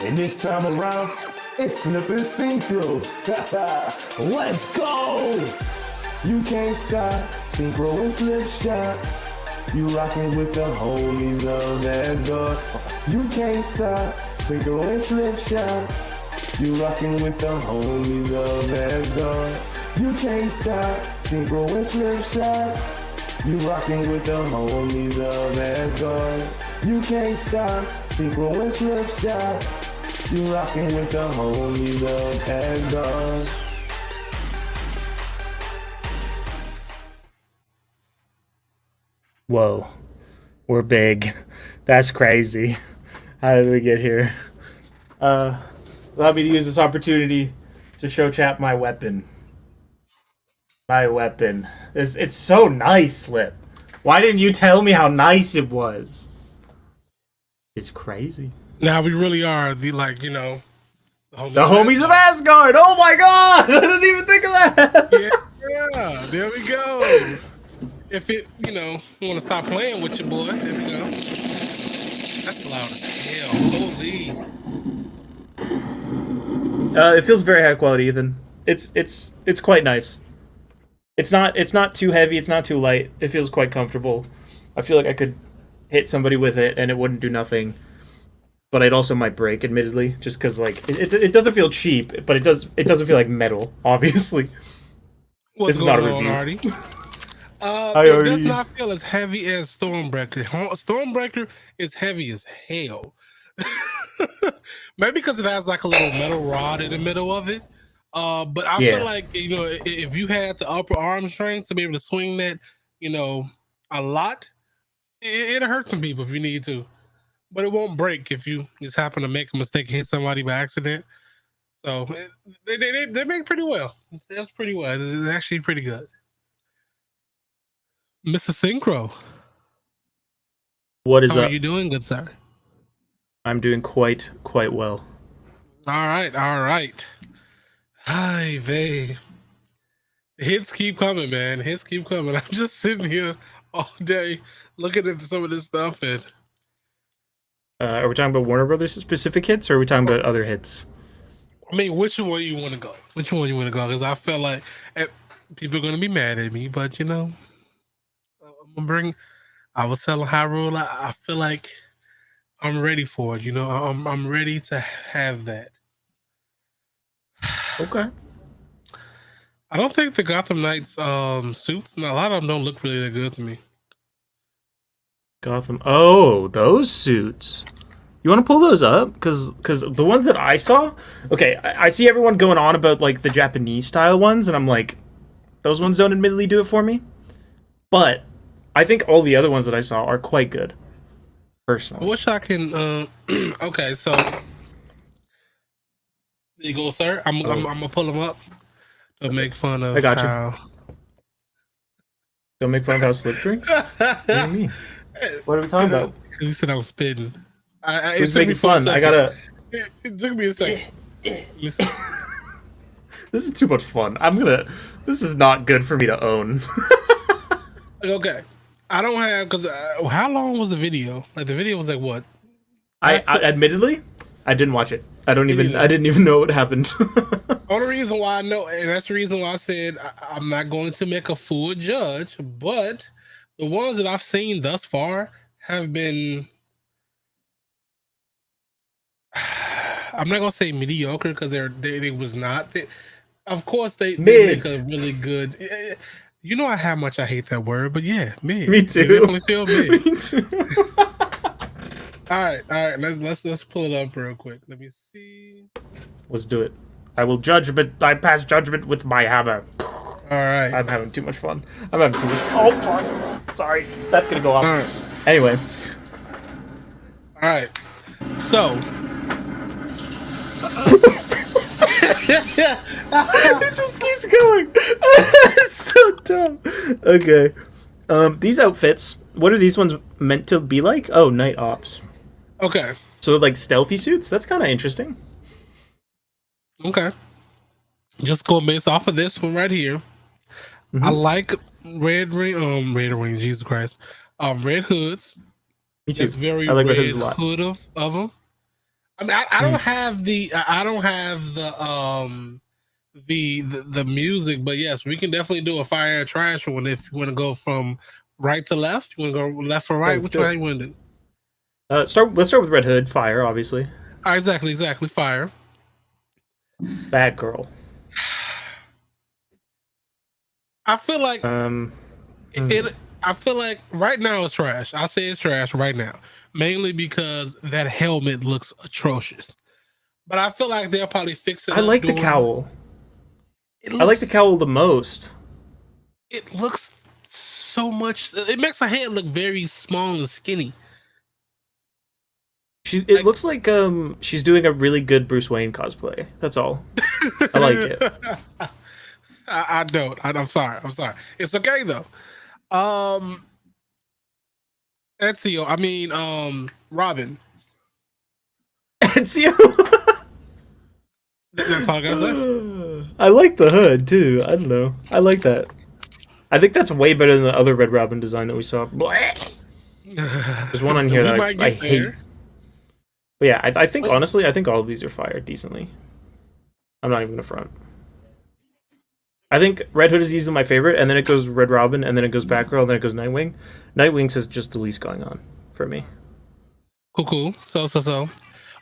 And this time around, it's Slip and Synchro. Let's go! You can't stop, Synchro and Slipshock. You rockin' with the homies of Asgard. You can't stop, Synchro and Slipshock. You rockin' with the homies of Asgard. You can't stop, Synchro and Slipshock. You rockin' with the homies of Asgard. You can't stop, Synchro and Slipshock. You rockin' with the homies of Asgard. Whoa, we're big. That's crazy. How did we get here? Allow me to use this opportunity to show Chap my weapon. My weapon. It's so nice, Slip. Why didn't you tell me how nice it was? It's crazy. Now we really are the the homies of Asgard. Oh my god! I didn't even think of that. Yeah, there we go. If it, you want to stop playing with your boy, there we go. That's loud as hell. Holy. It feels very high quality, Ethan. It's quite nice. It's not too heavy. It's not too light. It feels quite comfortable. I feel like I could hit somebody with it and it wouldn't do nothing. But it also might break, admittedly, just because like it doesn't feel cheap, but it doesn't feel like metal. Obviously, What's this is not a going on, review. Artie? It does not feel as heavy as Stormbreaker. Stormbreaker is heavy as hell. Maybe because it has like a little metal rod in the middle of it. But I feel like if you had the upper arm strength to be able to swing that, a lot, it'll hurt some people if you need to. But it won't break if you just happen to make a mistake and hit somebody by accident. So they make pretty well. That's pretty well. It's actually pretty good. Mr. Synchro. What is How up? are you doing, good sir? I'm doing quite well. All right. Hi, vey. Hits keep coming, man. Hits keep coming. I'm just sitting here all day looking at some of this stuff and Are we talking about Warner Brothers specific hits, or are we talking about other hits? I mean, which one you want to go? Because I feel like people are going to be mad at me, but I'm going to bring. I was telling Hyrule, I feel like I'm ready for it. I'm ready to have that. Okay. I don't think the Gotham Knights suits, a lot of them don't look really that good to me. Gotham. Oh, those suits. You want to pull those up? Because the ones that I saw... Okay, I see everyone going on about, like, the Japanese style ones, and I'm like, those ones don't admittedly do it for me. But I think all the other ones that I saw are quite good, personally. I wish I can... okay, so... There you go, sir. I'm going to pull them up. Don't make fun of I got how... you. Don't make fun of how Slip drinks? What do you mean? What are we talking about? You said I was spitting. Who's making fun? I gotta... It took me a second. This is too much fun. This is not good for me to own. Okay. I don't have... Because how long was the video? Like, the video was like, what? Admittedly, I didn't watch it. I didn't even know what happened. Only reason why I know, and that's the reason why I said I'm not going to make a full judge, but the ones that I've seen thus far have been... I'm not gonna say mediocre because they was not. Of course, they make a really good. You know how much I hate that word, but yeah, mid. Me too. They definitely feel mid. Me too. All right. Let's pull it up real quick. Let me see. Let's do it. I will judge, but I pass judgment with my hammer. All right. I'm having too much fun. Oh, fuck. Sorry. That's gonna go off. All right. Anyway. All right. So. It just keeps going. It's so dumb. Okay. These outfits, what are these ones meant to be like? Oh, night ops. Okay. So they're like stealthy suits? That's kind of interesting. Okay. Just go based off of this one right here. Mm-hmm. I like red ring, Jesus Christ. Red hoods. Me too. It's very I like red hoods a lot. hood of them. I mean, I don't have the music, but yes, we can definitely do a fire and trash one if you want to go from right to left. You want to go left or right? Which one you want to do? Let's start with Red Hood. Fire, obviously. Exactly. Fire. Batgirl. I feel like I feel like right now it's trash. I say it's trash right now, mainly because that helmet looks atrocious. But I feel like they'll probably fix it. I like the cowl. I like the cowl the most. It looks so much. It makes her head look very small and skinny. It looks like she's doing a really good Bruce Wayne cosplay. That's all. I like it. I don't. I'm sorry. It's okay though. Ezio. I mean, Robin. Ezio. That's all I gotta say. I like the hood too. I don't know. I like that. I think that's way better than the other Red Robin design that we saw. There's one on here that I hate. But yeah, I think honestly, I think all of these are fired decently. I'm not even gonna front. I think Red Hood is easily my favorite, and then it goes Red Robin, and then it goes Batgirl, and then it goes Nightwing. Nightwing's has just the least going on for me. Cool. So.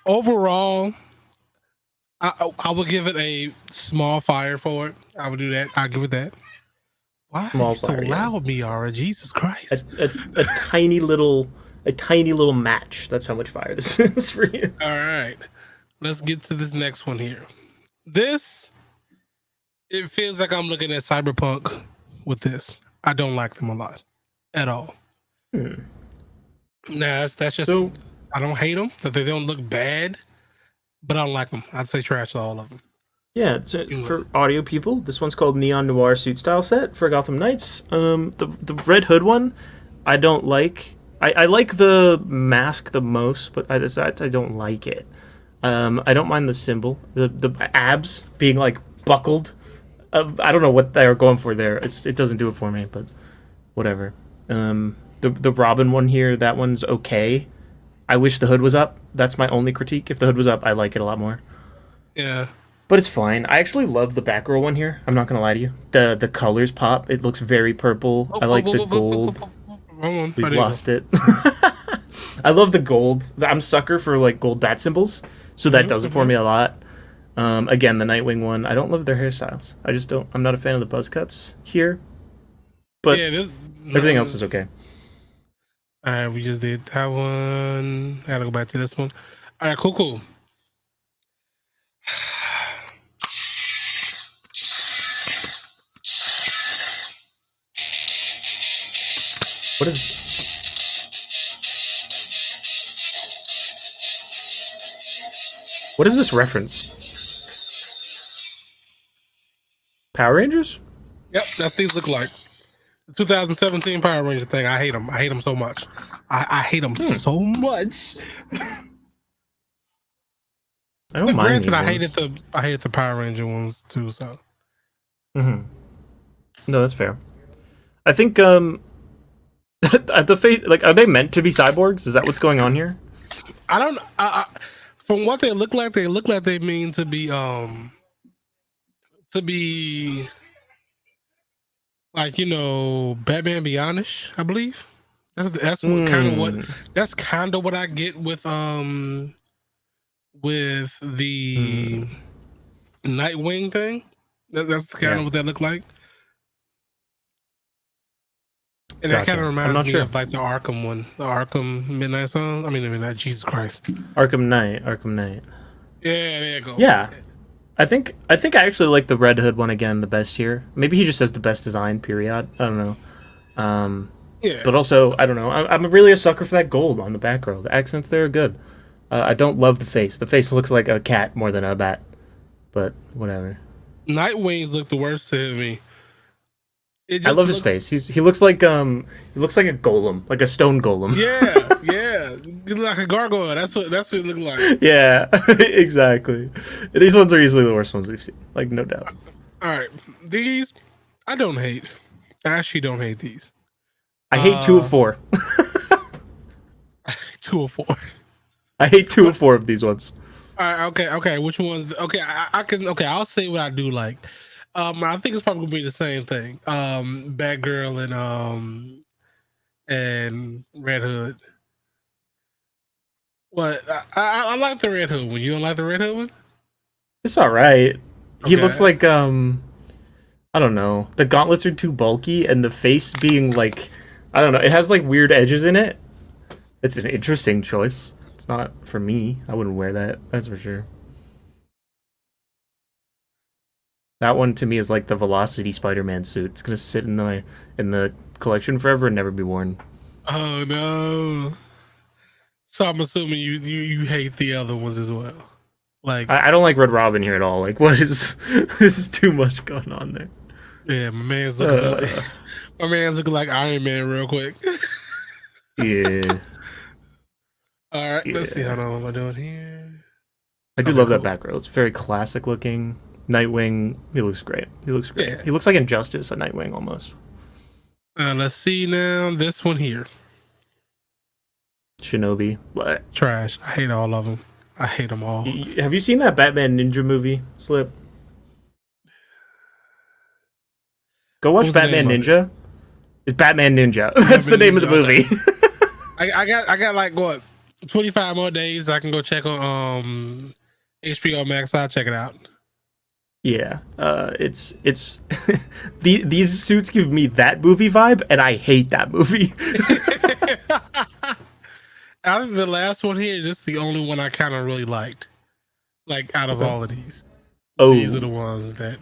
Overall, I would give it a small fire for it. I would do that. I'll give it that. Why are you so loud, Miara? Jesus Christ! A tiny little match. That's how much fire this is for you. All right, let's get to this next one here. It feels like I'm looking at Cyberpunk with this. I don't like them a lot at all. Nah, that's just. So, I don't hate them, but they don't look bad. But I don't like them. I'd say trash to all of them. Yeah, for audio people, this one's called Neon Noir Suit Style Set for Gotham Knights. The Red Hood one, I don't like. I like the mask the most, but I don't like it. I don't mind the symbol, the abs being like buckled. I don't know what they're going for there. It doesn't do it for me, but whatever. The Robin one here, that one's okay. I wish the hood was up. That's my only critique. If the hood was up, I like it a lot more. Yeah. But it's fine. I actually love the Batgirl one here. I'm not gonna lie to you. The colors pop. It looks very purple. I like the gold. We've lost it. I love the gold. I'm sucker for like gold bat symbols, so that does it for me a lot. Again, the Nightwing one. I don't love their hairstyles. I just don't. I'm not a fan of the buzz cuts here. But everything else is okay. All right, we just did that one. I gotta go back to this one. All right, cool. What is this reference? Power Rangers? Yep, that's what these look like. The 2017 Power Ranger thing. I hate them. I hate them so much. I hate them so much. I don't mind. Granted, I hated the Power Ranger ones too. So. No, that's fair. I think the face, like, are they meant to be cyborgs? Is that what's going on here? I don't. From what they look like they mean to be like, you know, Batman Beyondish, I believe. That's what kind of what I get with the Nightwing thing. That's kind of what that look like. And that kind of reminds me of like the Arkham one, the Arkham Midnight Sun. I mean, Midnight, Jesus Christ. Arkham Knight. Yeah, there you go. Yeah. I think I actually like the Red Hood one again the best here. Maybe he just has the best design, period. I don't know. Yeah. But also, I don't know. I'm really a sucker for that gold on the Batgirl. The accents there are good. I don't love the face. The face looks like a cat more than a bat. But whatever. Nightwings look the worst to me. I love his face. He looks like a golem, like a stone golem. Yeah. Like a gargoyle. That's what it looked like. Yeah, exactly. These ones are easily the worst ones we've seen, like no doubt. All right, these I don't hate. I actually don't hate these. I hate 2 of 4. 2 of 4. I hate 2 of 4 of these ones. All right, okay. Which ones? Okay, I can. Okay, I'll say what I do like. I think it's probably gonna be the same thing. Batgirl and Red Hood. What? I like the Red Hood one. You don't like the Red Hood one? It's all right. He Okay. looks like I don't know. The gauntlets are too bulky, and the face being like, I don't know. It has like weird edges in it. It's an interesting choice. It's not for me. I wouldn't wear that. That's for sure. That one to me is like the Velocity Spider-Man suit. It's gonna sit in the collection forever and never be worn. Oh no. So I'm assuming you hate the other ones as well. Like I don't like Red Robin here at all. Like, what is this? Is too much going on there. yeah, my man's looking like Iron Man real quick. Yeah. All right, let's see Yeah. how long am I doing here. I do Okay, love that cool. Batgirl. It's very classic looking. Nightwing, he looks great. He looks great. Yeah. He looks like Injustice, a Nightwing almost. Let's see now. This one here, Shinobi. What? trash. I hate all of them. I hate them all. Have you seen that Batman Ninja movie, Slip? Go watch was the Batman name of Ninja. It's Batman Ninja. That's the name of the movie. I got like what 25 more days. I can go check on HBO Max. I'll check it out. Yeah, it's these suits give me that movie vibe, and I hate that movie. I think the last one here is just the only one I kind of really liked. Like out of Okay. all of these, Oh, these are the ones that.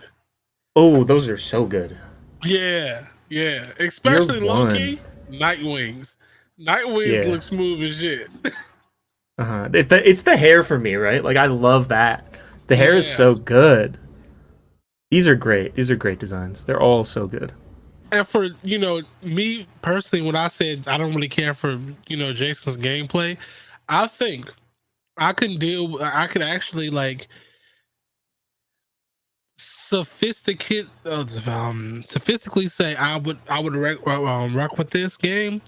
oh, those are so good. Yeah. Especially You're low one. key Nightwings. Nightwings Yeah. look smooth as shit. It's the hair for me, right? Like I love that. The hair is Yeah. so good. These are great. These are great designs. They're all so good. And for me personally, when I said I don't really care for Jason's gameplay, I think I could actually like sophistically say I would rock with this game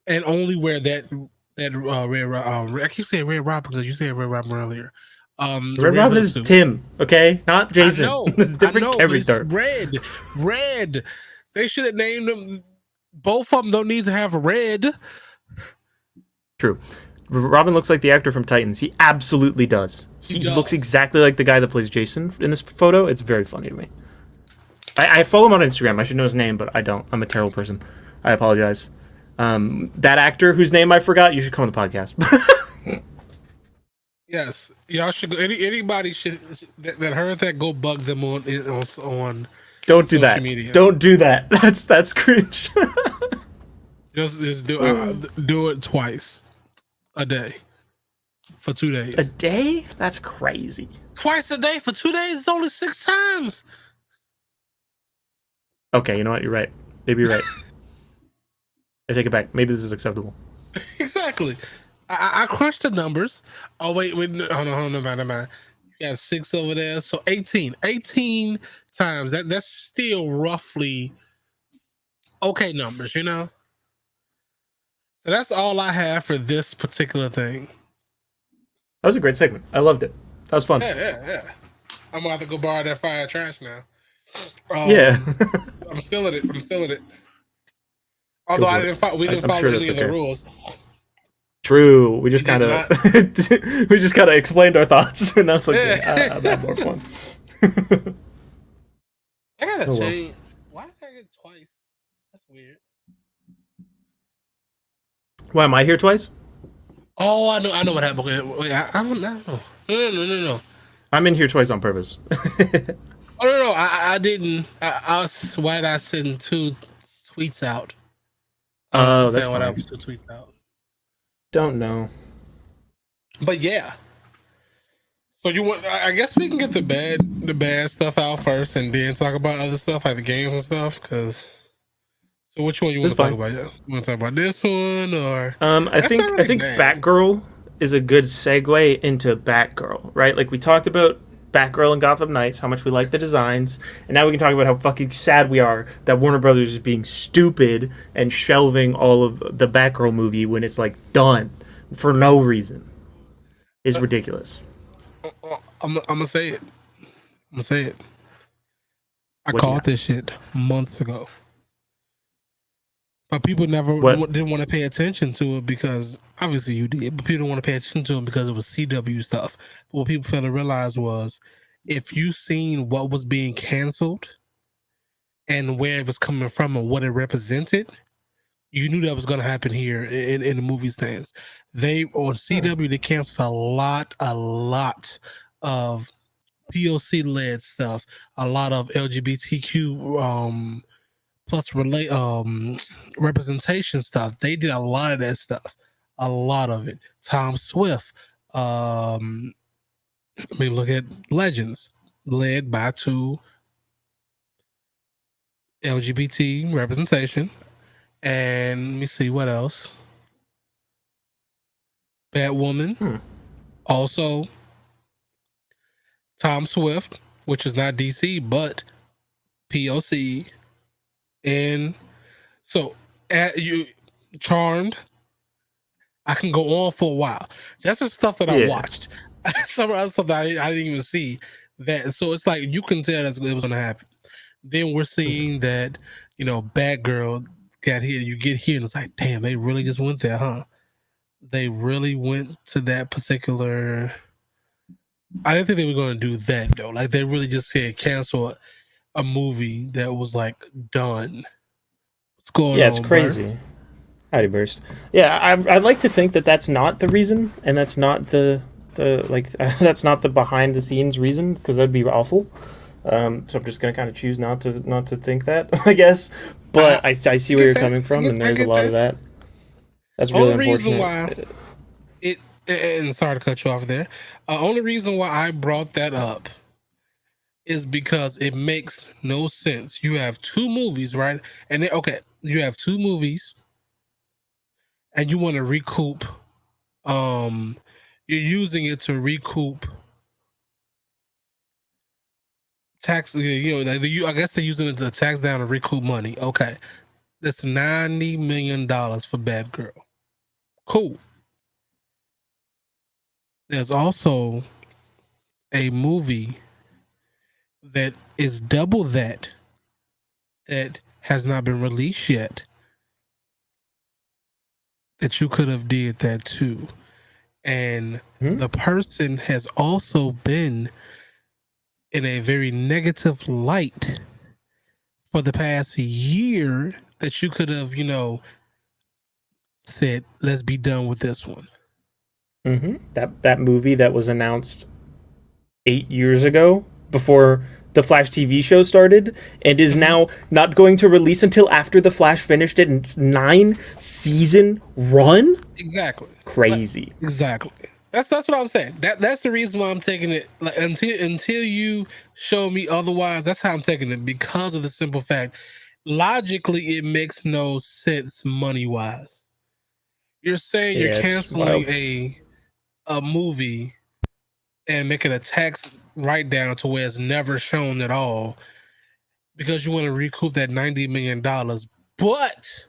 and only wear that I keep saying Red Robin because you said Red Robin earlier. The Red Robin Hood is suit. Tim, okay, not Jason. I know, It's a different but it's character. red. They should have named them. Both of them don't need to have red. True. Robin looks like the actor from Titans. He absolutely does. He does. looks exactly like the guy that plays Jason in this photo. It's very funny to me. I follow him on Instagram. I should know his name, but I don't. I'm a terrible person. I apologize. That actor whose name I forgot, you should come on the podcast. Yes, y'all should go. Anybody should that heard that, go bug them on Don't do social that. media. Don't do that. That's cringe. Just do it twice a day for 2 days. A day? That's crazy. Twice a day for 2 days is only 6 times. Okay, you know what? You're right. Maybe you're right. I take it back. Maybe this is acceptable. Exactly. I crunched the numbers. Oh wait, hold on, never mind. You got 6 over there, so 18 times. That's still roughly okay numbers, So that's all I have for this particular thing. That was a great segment. I loved it. That was fun. Yeah. I'm gonna have to go borrow that fire trash now. Yeah. I'm still in it. Although for it. we didn't I'm follow sure any that's of the okay. rules. True. We just You kind did of we just kind of explained our thoughts, and that's okay. Yeah. I had more fun. I gotta Oh, well. change. Why did I get twice? That's weird. Why am I here twice? Oh, I know what happened. Wait, I don't know. No. I'm in here twice on purpose. Oh no, I didn't. Why did I send 2 tweets out? I don't Oh, understand that's why that fine. was 2 tweets out. Don't know. But yeah. So you want? I guess we can get the bad stuff out first, and then talk about other stuff like the games and stuff. So which one you want That's to talk fine. about? You want to talk about this one or? I That's think not really I think bad. Batgirl is a good segue into Batgirl, right? Like we talked about Batgirl and Gotham Knights, how much we like the designs, and now we can talk about how fucking sad we are that Warner Brothers is being stupid and shelving all of the Batgirl movie when it's like done for no reason. is ridiculous. I'm gonna say it. I'm gonna say it. I What you called got? this shit months ago, but people never What? didn't want to pay attention to it because obviously you did, but people didn't want to pay attention to it because it was CW stuff. But what people failed to realize was if you seen what was being canceled and where it was coming from and what it represented, you knew that was going to happen here in the movie stands. They on CW they canceled a lot of POC led stuff, a lot of LGBTQ plus representation stuff. They did a lot of that stuff, a lot of it. Tom Swift, I mean, look at Legends, led by two LGBT representation. And let me see what else. Batwoman, also Tom Swift, which is not DC but POC, and so you Charmed. I can go on for a while. That's the stuff that I watched. Some other stuff that I didn't even see. That so it's like you can tell that it was going to happen. Then we're seeing that Batgirl got here. You get here and it's like, damn, they really just went there, huh? They really went to that particular. I didn't think they were going to do that though. Like they really just said cancel a movie that was like done. What's going on? It's crazy. Burst? Howdy, Burst. Yeah, I'd like to think that that's not the reason, and that's not the that's not the behind the scenes reason, because that'd be awful. So I'm just gonna kind of choose not to think that, I guess. But I see where you're coming from, and there's a lot of that. That's really unfortunate. Reason why and sorry to cut you off there. Only reason why I brought that up is because it makes no sense. You have two movies, right? And you have two movies, and you want to recoup. You're using it to recoup tax. I guess they're using it to tax down and recoup money. Okay, that's $90 million for Batgirl. Cool. There's also a movie that is double that has not been released yet that you could have did that too. And the person has also been in a very negative light for the past year that you could have, said, let's be done with this one. That movie that was announced 8 years ago before the Flash TV show started and is now not going to release until after the Flash finished it, and it's 9-season run. Exactly. Crazy. Exactly. That's what I'm saying. That's the reason why I'm taking it. Like until you show me otherwise, that's how I'm taking it, because of the simple fact, logically, it makes no sense money wise. You're saying you're canceling a movie and making a tax write down to where it's never shown at all because you want to recoup that $90 million, but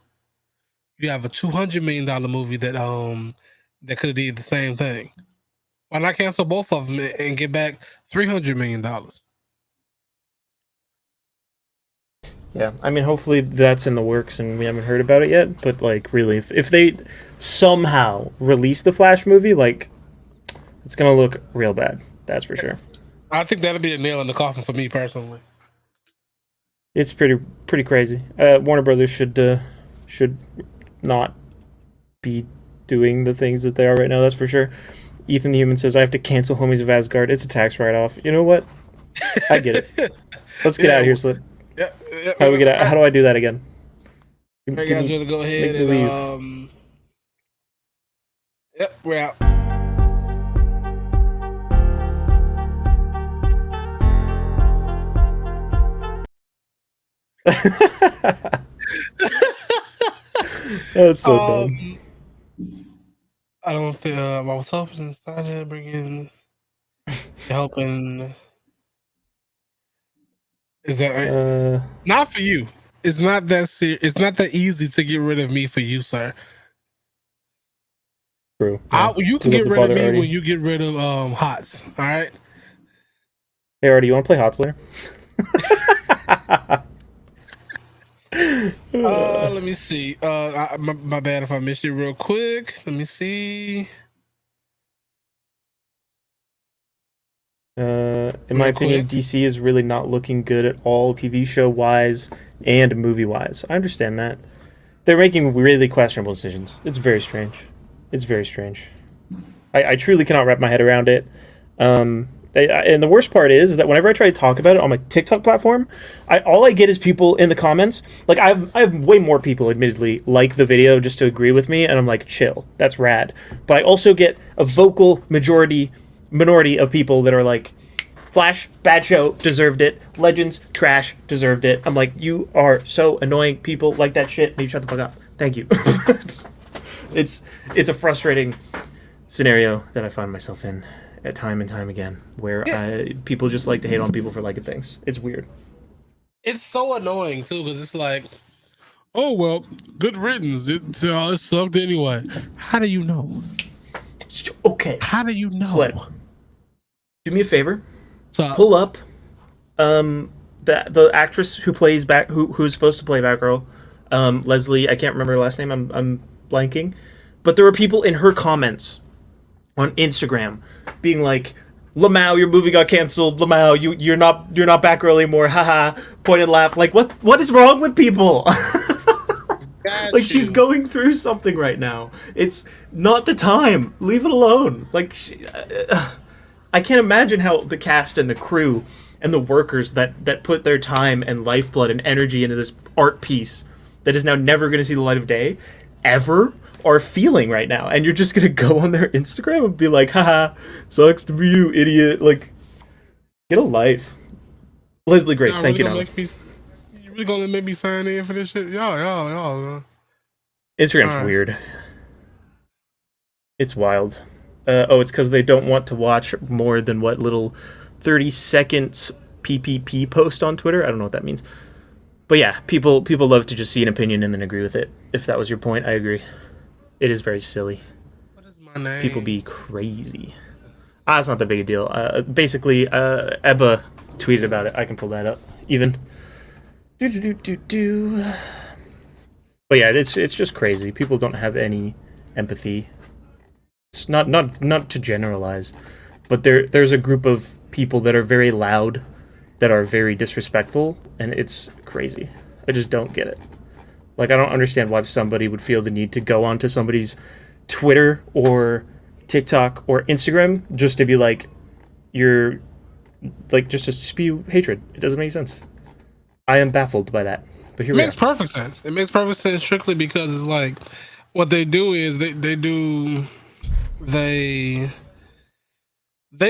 you have a $200 million movie that could have did the same thing. Why not cancel both of them and get back $300 million? Yeah, I mean, hopefully that's in the works and we haven't heard about it yet. But like, really, if they somehow release the Flash movie, like, it's gonna look real bad. That's for sure. I think that'll be a nail in the coffin for me personally. It's pretty crazy. Warner Brothers should not be doing the things that they are right now. That's for sure. Ethan the Human says, I have to cancel Homies of Asgard. It's a tax write-off. You know what? I get it. Let's get out of here, Slip. Yeah. How do we get out? How do I do that again? You guys want to go ahead and leave. Yep, we're out. That's so dumb. I don't think I was hoping to start to bring in helping. Is that right? Not for you. It's not that serious. It's not that easy to get rid of me for you, sir. True. Yeah. You can get rid of me when you get rid of HOTS. All right. Hey, Artie, you want to play HOTS later? Let me see. My bad if I missed it real quick. Let me see. In my opinion, DC is really not looking good at all, TV show wise and movie wise. I understand that. They're making really questionable decisions. It's very strange. It's very strange. I truly cannot wrap my head around it. And the worst part is that whenever I try to talk about it on my TikTok platform, all I get is people in the comments. Like, I have way more people, admittedly, like the video just to agree with me, and I'm like, chill, that's rad. But I also get a vocal minority of people that are like, Flash, bad show, deserved it. Legends, trash, deserved it. I'm like, you are so annoying. People like that shit. Maybe shut the fuck up. Thank you. it's a frustrating scenario that I find myself in at time and time again, where people just like to hate on people for liking things. It's weird. It's so annoying too, because it's like, oh well, good riddance. It sucked anyway. How do you know? Okay. How do you know? Sled, do me a favor. Pull up the actress who plays who's supposed to play Batgirl, Leslie. I can't remember her last name. I'm blanking, but there were people in her comments on Instagram being like, "Lamau, your movie got canceled. Lamau, you're not Batgirl anymore. Haha." Point and laugh. Like, what is wrong with people? Like, she's going through something right now. It's not the time. Leave it alone. Like, I can't imagine how the cast and the crew and the workers that put their time and lifeblood and energy into this art piece that is now never going to see the light of day ever are feeling right now. And you're just going to go on their Instagram and be like, haha, sucks to be you, idiot. Like, get a life. Leslie Grace, thank you. You really gonna make me sign in for this shit? Y'all. Instagram's weird. It's wild. It's because they don't want to watch more than what little 30 seconds PPP post on Twitter. I don't know what that means. But yeah, people love to just see an opinion and then agree with it. If that was your point, I agree. It is very silly. What is my name? People be crazy. It's not that big a deal. Basically, Ebba tweeted about it. I can pull that up, even. But yeah, it's just crazy. People don't have any empathy. It's not to generalize, but there's a group of people that are very loud, that are very disrespectful, and it's crazy. I just don't get it. Like, I don't understand why somebody would feel the need to go onto somebody's Twitter or TikTok or Instagram just to be like, you're like, just to spew hatred. It doesn't make sense. I am baffled by that. But here we are. It makes perfect sense. It makes perfect sense strictly because it's like, what they do is they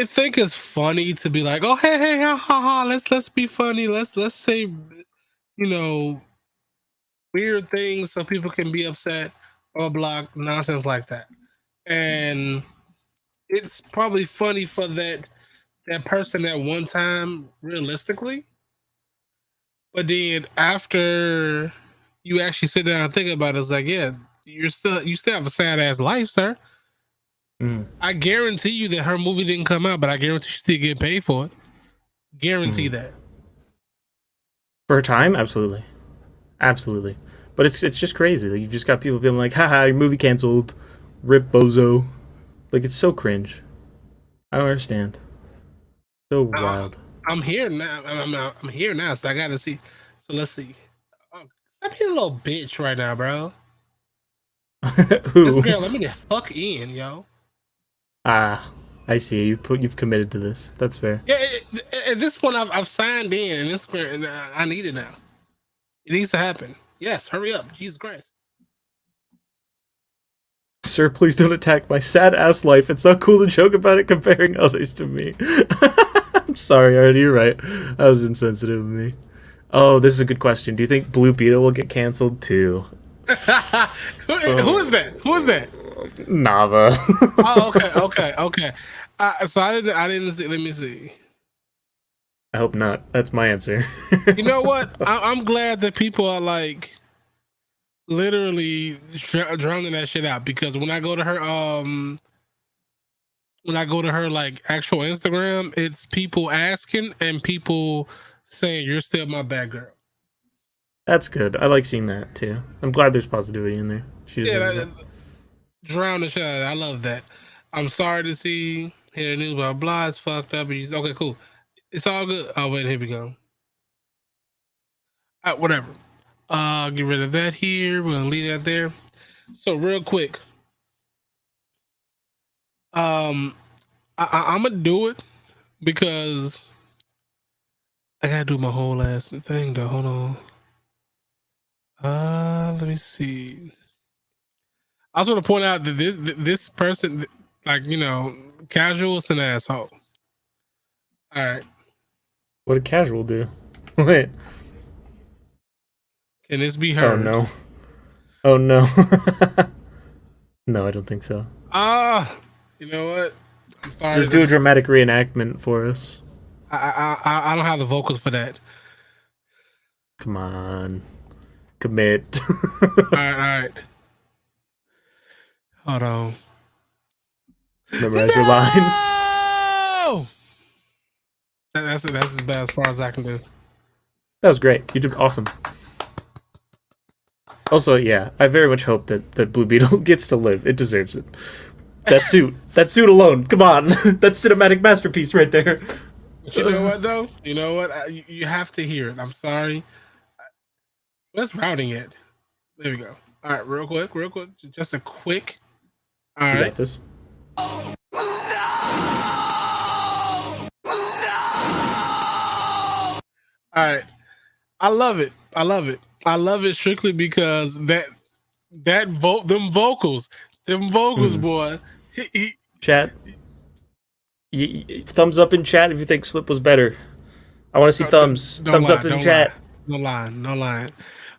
think it's funny to be like, oh hey ha ha ha, let's be funny, let's say, weird things so people can be upset or block nonsense like that. And it's probably funny for that person at one time, realistically, but then after you actually sit down and think about it, it's like, yeah, you still have a sad ass life, sir. I guarantee you that her movie didn't come out, but I guarantee she still get paid for it. Guarantee that. For her time, absolutely. But it's just crazy. Like, you've just got people being like, haha, your movie canceled, rip bozo. Like, it's so cringe. I don't understand. So wild. I'm here now. I'm here now, so I gotta see. So let's see. Stop being a little bitch right now, bro. Who? This girl, let me get fuck in, yo. I see. You've committed to this. That's fair. Yeah, at this point, I've signed in, and I need it now. It needs to happen. Yes, hurry up, Jesus Christ. Sir, please don't attack my sad ass life. It's not cool to joke about it comparing others to me. I'm sorry, Artie, you're right. That was insensitive of me. Oh, this is a good question. Do you think Blue Beetle will get canceled too? Who is that? Who is that? Nava. Oh, okay. So I didn't see. Let me see. I hope not. That's my answer. You know what? I'm glad that people are like literally drowning that shit out because when I go to her like actual Instagram, it's people asking and people saying you're still my bad girl. That's good. I like seeing that too. I'm glad there's positivity in there. She deserves it. Drown the shit out of that. I love that. I'm sorry to see hear news blah blah. It's fucked up. Okay, cool. It's all good. Oh wait, here we go. Whatever. Get rid of that here. We're gonna leave that there. So real quick, I'm gonna do it because I gotta do my whole ass thing though. Hold on. Let me see. I just want to point out that this person, like casual, is an asshole. All right. What did casual do? Wait. Can this be heard? Oh no. Oh no. No, I don't think so. You know what? I'm sorry. Just do a dramatic reenactment for us. I don't have the vocals for that. Come on. Commit. All right. Hold on. Memorize your line. That's as bad as far as I can do. That was great. You did awesome. Also, yeah, I very much hope that Blue Beetle gets to live. It deserves it. That suit alone. Come on, that's cinematic masterpiece right there. But you know what though? You know what? You have to hear it. I'm sorry. What's routing it? There we go. All right, real quick. Just a quick. All right. You got this. All right. I love it. I love it strictly because them vocals, boy. Chat. Thumbs up in chat if you think Slip was better. I want to see thumbs. Thumbs up in chat. No line.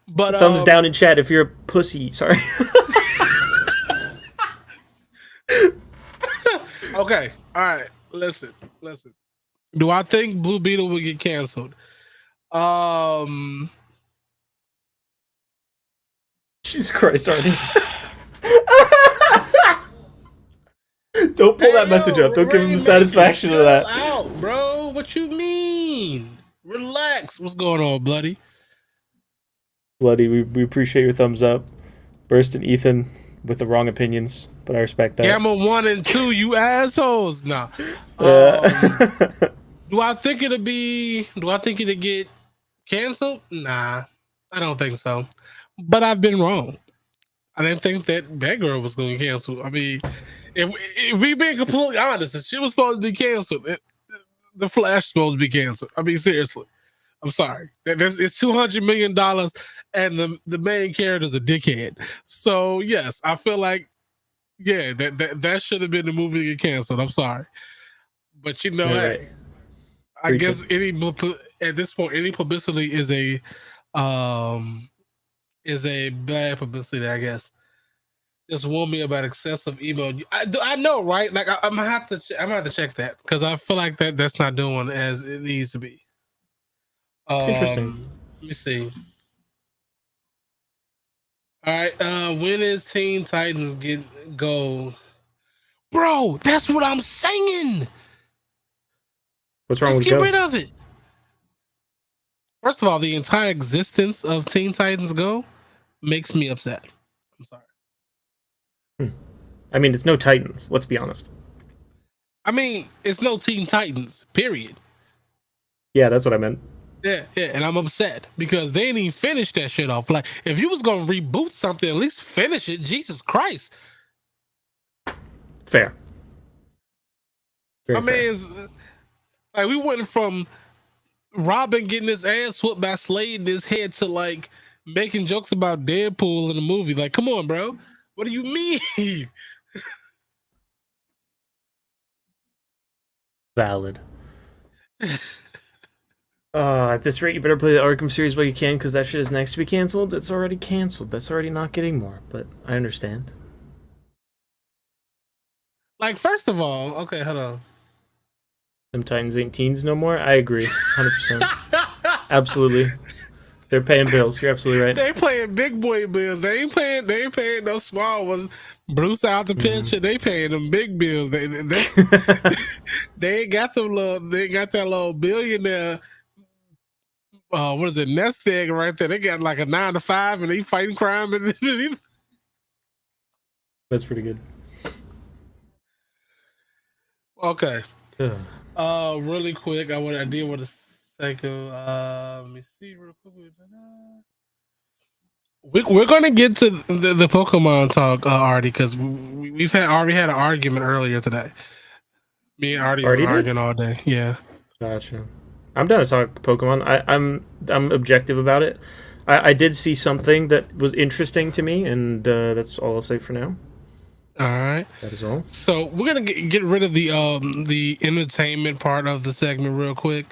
But thumbs down in chat if you're a pussy. Sorry. Okay. All right. Listen. Do I think Blue Beetle will get canceled? Jesus Christ, Arnie. Don't pull that message up. Don't give him the satisfaction of that. Out, bro. What you mean? Relax. What's going on, Bloody? Bloody, we appreciate your thumbs up. Burst and Ethan with the wrong opinions, but I respect that. Gamma 1 and 2, you assholes. No. Do I think it'll get canceled? Nah, I don't think so. But I've been wrong. I didn't think that Batgirl was going to cancel. I mean, if we being completely honest, if she was supposed to be canceled, the Flash is supposed to be canceled. I mean, seriously. I'm sorry. It's $200 million and the main character's a dickhead. So yes, I feel like that should have been the movie to get canceled. I'm sorry. But hey, I guess at this point any publicity is a bad publicity, I guess. Just warn me about excessive email. I know, right? Like I'm gonna have to check that because I feel like that's not doing as it needs to be. Interesting. Let me see. All right. When is Teen Titans go? Bro, that's what I'm saying. What's wrong Just with get rid of it. First of all, the entire existence of Teen Titans Go makes me upset. I'm sorry. I mean, it's no Titans. Let's be honest. I mean, it's no Teen Titans. Period. Yeah, that's what I meant. Yeah, and I'm upset because they didn't even finish that shit off. Like, if you was gonna reboot something, at least finish it. Jesus Christ. Fair. I mean, like we went from Robin getting his ass whooped by Slade in his head to like making jokes about Deadpool in the movie. Like, come on, bro. What do you mean? Valid. At this rate, you better play the Arkham series while you can, because that shit is next to be canceled. It's already canceled. That's already not getting more, but I understand. Like, first of all, okay, hold on. Them Titans ain't teens no more? I agree. 100%. Absolutely. They're paying bills. You're absolutely right. They paying big boy bills. They ain't paying no small ones. Bruce out the picture. They paying them big bills. They ain't got them little. They got that little billionaire. What is it? Nest egg right there. They got like a 9 to 5, and they fighting crime. And That's pretty good. Okay. Really quick, I did want to say, let me see real quick. We're gonna get to the Pokemon talk, Artie, because we've already had an argument earlier today. Me and Artie's been arguing all day. Yeah. Gotcha. I'm down to talk Pokemon. I'm objective about it. I did see something that was interesting to me, and that's all I'll say for now. All right. That is all. So we're gonna get rid of the entertainment part of the segment real quick,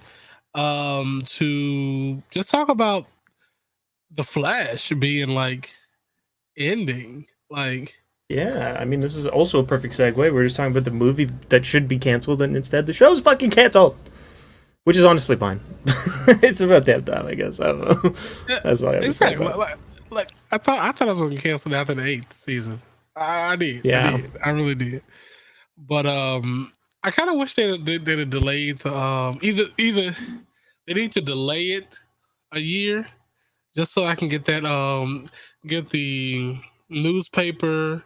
to just talk about the Flash being like ending. Like, yeah, I mean, this is also a perfect segue. We're just talking about the movie that should be canceled, and instead the show's fucking canceled, which is honestly fine. It's about damn time, I guess. I don't know. That's all I have to say. Like I thought I was gonna cancel after the 8th season. I did. Yeah. I really did. But I kind of wish they'd delayed the either they need to delay it a year just so I can get that get the newspaper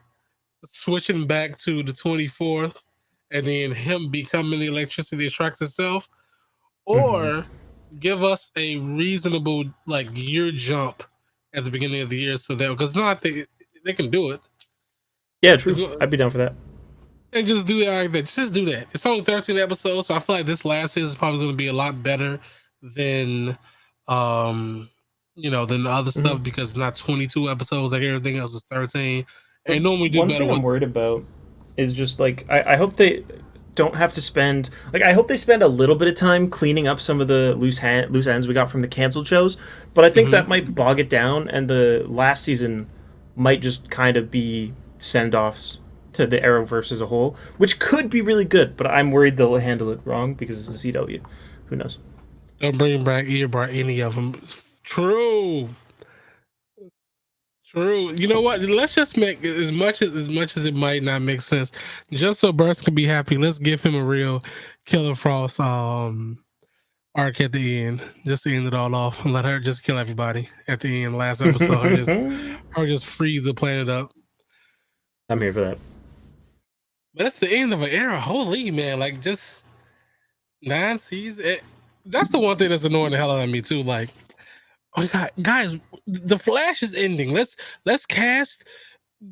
switching back to the 24th, and then him becoming the electricity that attracts itself, or give us a reasonable like year jump at the beginning of the year, so that because not they can do it. Yeah, true. I'd be down for that. And just do it like that. Just do that. It's only 13 episodes, so I feel like this last season is probably going to be a lot better than, than the other stuff, because it's not 22 episodes like everything else is 13. And normally do one better. Thing I'm worried about is just like I hope they don't have to spend I hope they spend a little bit of time cleaning up some of the loose ends we got from the canceled shows, but I think that might bog it down, and the last season might just kind of be send-offs to the Arrowverse as a whole, which could be really good, but I'm worried they'll handle it wrong because it's the CW. Who knows? Don't bring back any of them. True. You know what? Let's just make as much as it might not make sense, just so Burst can be happy. Let's give him a real Killer Frost arc at the end, just to end it all off, and let her just kill everybody at the end. Last episode, her just freeze the planet up. I'm here for that. But that's the end of an era. Holy man, like just 9 seasons. That's the one thing that's annoying the hell out of me too. Like, oh my God, guys, the Flash is ending. Let's cast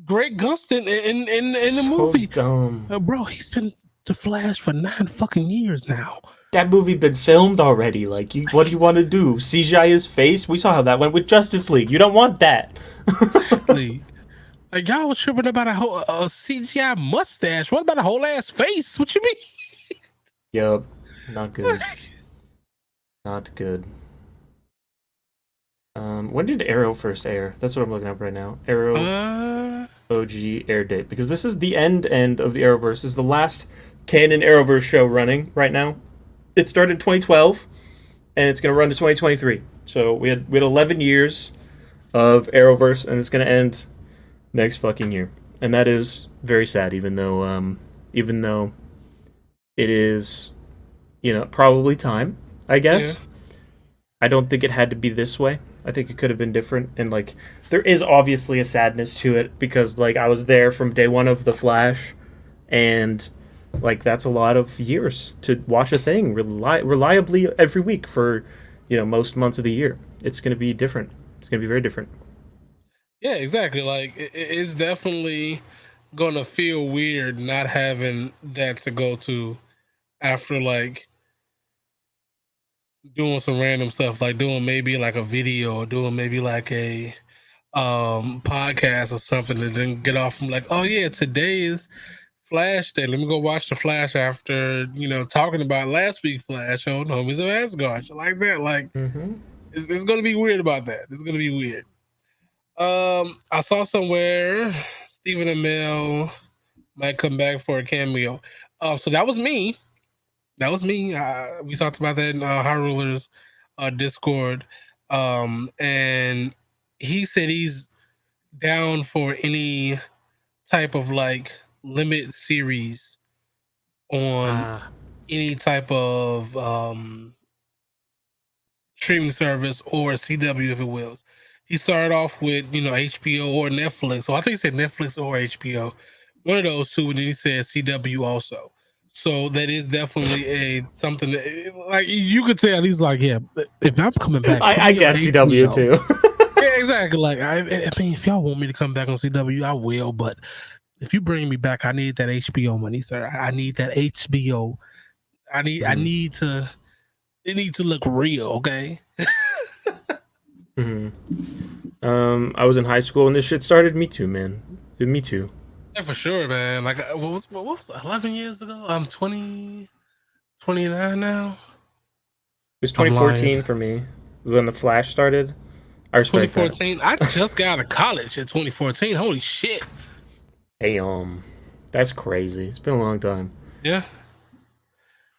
Greg Gustin in the movie. Dumb. Bro, he's been the Flash for 9 fucking years now. That movie been filmed already. Like, what do you want to do? CGI his face? We saw how that went with Justice League. You don't want that. Exactly. Like, y'all was tripping about a whole CGI mustache. What about a whole ass face? What you mean? Yup. Not good. Not good. When did Arrow first air? That's what I'm looking up right now. Arrow OG air date. Because this is the end of the Arrowverse. This is the last canon Arrowverse show running right now. It started in 2012, and it's going to run to 2023. So we had 11 years of Arrowverse, and it's going to end next fucking year. And that is very sad, even though it is, probably time, I guess. Yeah. I don't think it had to be this way. I think it could have been different, and like there is obviously a sadness to it because like I was there from day one of The Flash, and like that's a lot of years to watch a thing reliably every week for most months of the year. It's going to be different. It's going to be very different. Yeah, exactly. Like it's definitely going to feel weird not having that to go to after like doing some random stuff, like doing maybe like a video or doing maybe like a podcast or something, and then get off from like, oh yeah, today is Flash Day. Let me go watch the Flash after talking about last week's Flash on Homies of Asgard, like that. Like it's gonna be weird about that. It's gonna be weird. I saw somewhere Stephen Amell might come back for a cameo. So that was me. We talked about that in High Rulers Discord. And he said he's down for any type of like limit series on any type of streaming service or CW, if it wills. He started off with HBO or Netflix. So I think he said Netflix or HBO, one of those two, and then he said CW also. So that is definitely something that, like, you could tell he's like, yeah, if I'm coming back, I guess CW too. Yeah, exactly. Like, I mean, if y'all want me to come back on CW, I will. But if you bring me back, I need that HBO money, sir. I need that HBO. I need to. It needs to look real, okay? I was in high school when this shit started. Me too, man. Me too. Yeah, for sure, man. Like, what was 11 years ago? I'm 29 now. It was 2014 for me when the Flash started. I respect 2014. I just got out of college in 2014. Holy shit! Hey, that's crazy. It's been a long time. Yeah.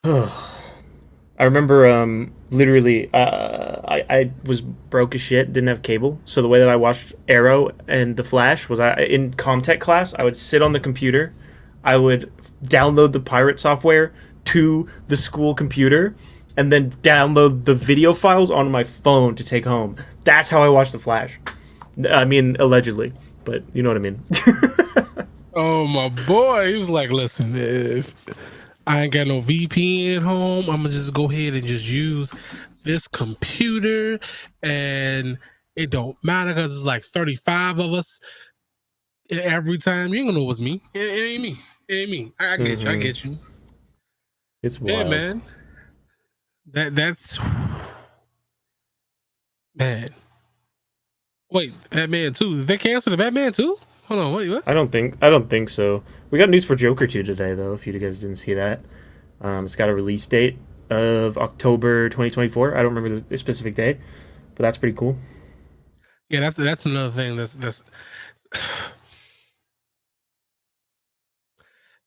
I remember literally I was broke as shit, didn't have cable. So the way that I watched Arrow and The Flash was in Comtech class, I would sit on the computer, I would download the pirate software to the school computer, and then download the video files on my phone to take home. That's how I watched The Flash. I mean, allegedly, but you know what I mean. Oh, my boy. He was like, listen, if I ain't got no VPN at home, I'm gonna just go ahead and just use this computer, and it don't matter because it's like 35 of us every time. You don't know it's me. It ain't me. It ain't me. I get you. I get you. It's wild. Yeah, man. That's man. Wait, Batman 2. Did they cancel the Batman 2? Hold on, wait, what? I don't think so. We got news for Joker 2 today, though, if you guys didn't see that. It's got a release date of October 2024. I don't remember the specific day, but that's pretty cool. Yeah, that's another thing. That's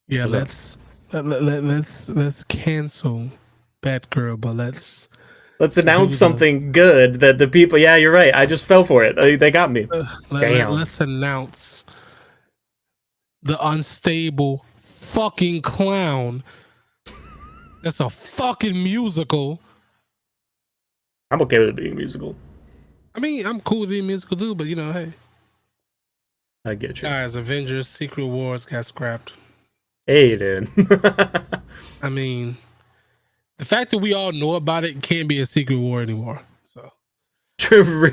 yeah. Let's cancel Batgirl, but let's announce something good that the people. Yeah, you're right. I just fell for it. They got me. Damn. Let's announce the unstable fucking clown. That's a fucking musical. I'm okay with it being musical. I mean, I'm cool with being musical too, but hey. I get you. Guys, Avengers Secret Wars got scrapped. Hey, dude. I mean, the fact that we all know about it can't be a secret war anymore. So true.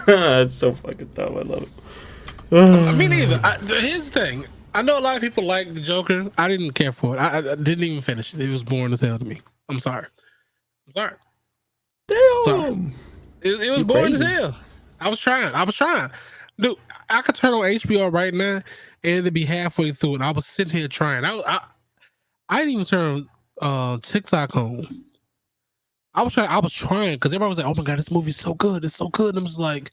That's so fucking dumb. I love it. I mean, neither. Here's the thing. I know a lot of people like the Joker. I didn't care for it. I didn't even finish it. It was boring as hell to me. I'm sorry. Damn. Sorry. It was boring as hell. I was trying. Dude, I could turn on HBO right now and it'd be halfway through it. I was sitting here trying. I didn't even turn TikTok on. I was trying because everybody was like, "Oh my god, this movie's so good! It's so good!" And I'm just like,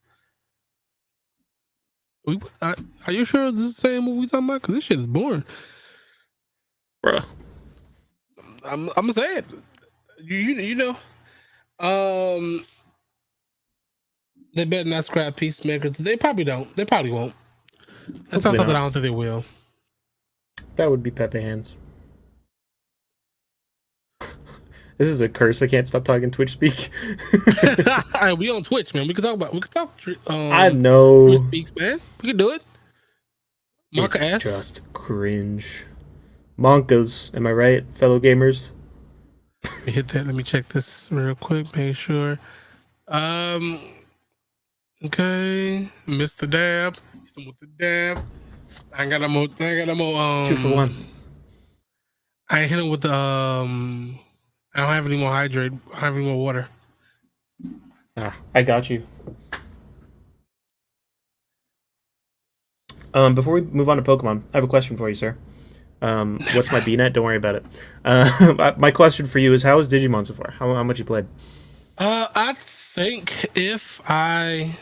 "Are you sure this is the same movie we talking about? Because this shit is boring, bro." I'm gonna say it. You know, they better not scrap Peacemaker. They probably don't. They probably won't. That's not something I don't think they will. That would be Pepe Hands. This is a curse. I can't stop talking Twitch speak. We on Twitch, man. We can talk. I know. Twitch speaks, man. We can do it. Monka it's just cringe. Monkas, am I right, fellow gamers? Let me hit that. Let me check this real quick. Make sure. Okay. Missed the dab. Hit him with the dab. I ain't got no more. 2 for 1. I ain't hit him with the I don't have any more hydrate. I don't have any more water. I got you. Before we move on to Pokemon, I have a question for you, sir. What's my BNet? Don't worry about it. My question for you is, how is Digimon so far? How much you played? I think if I...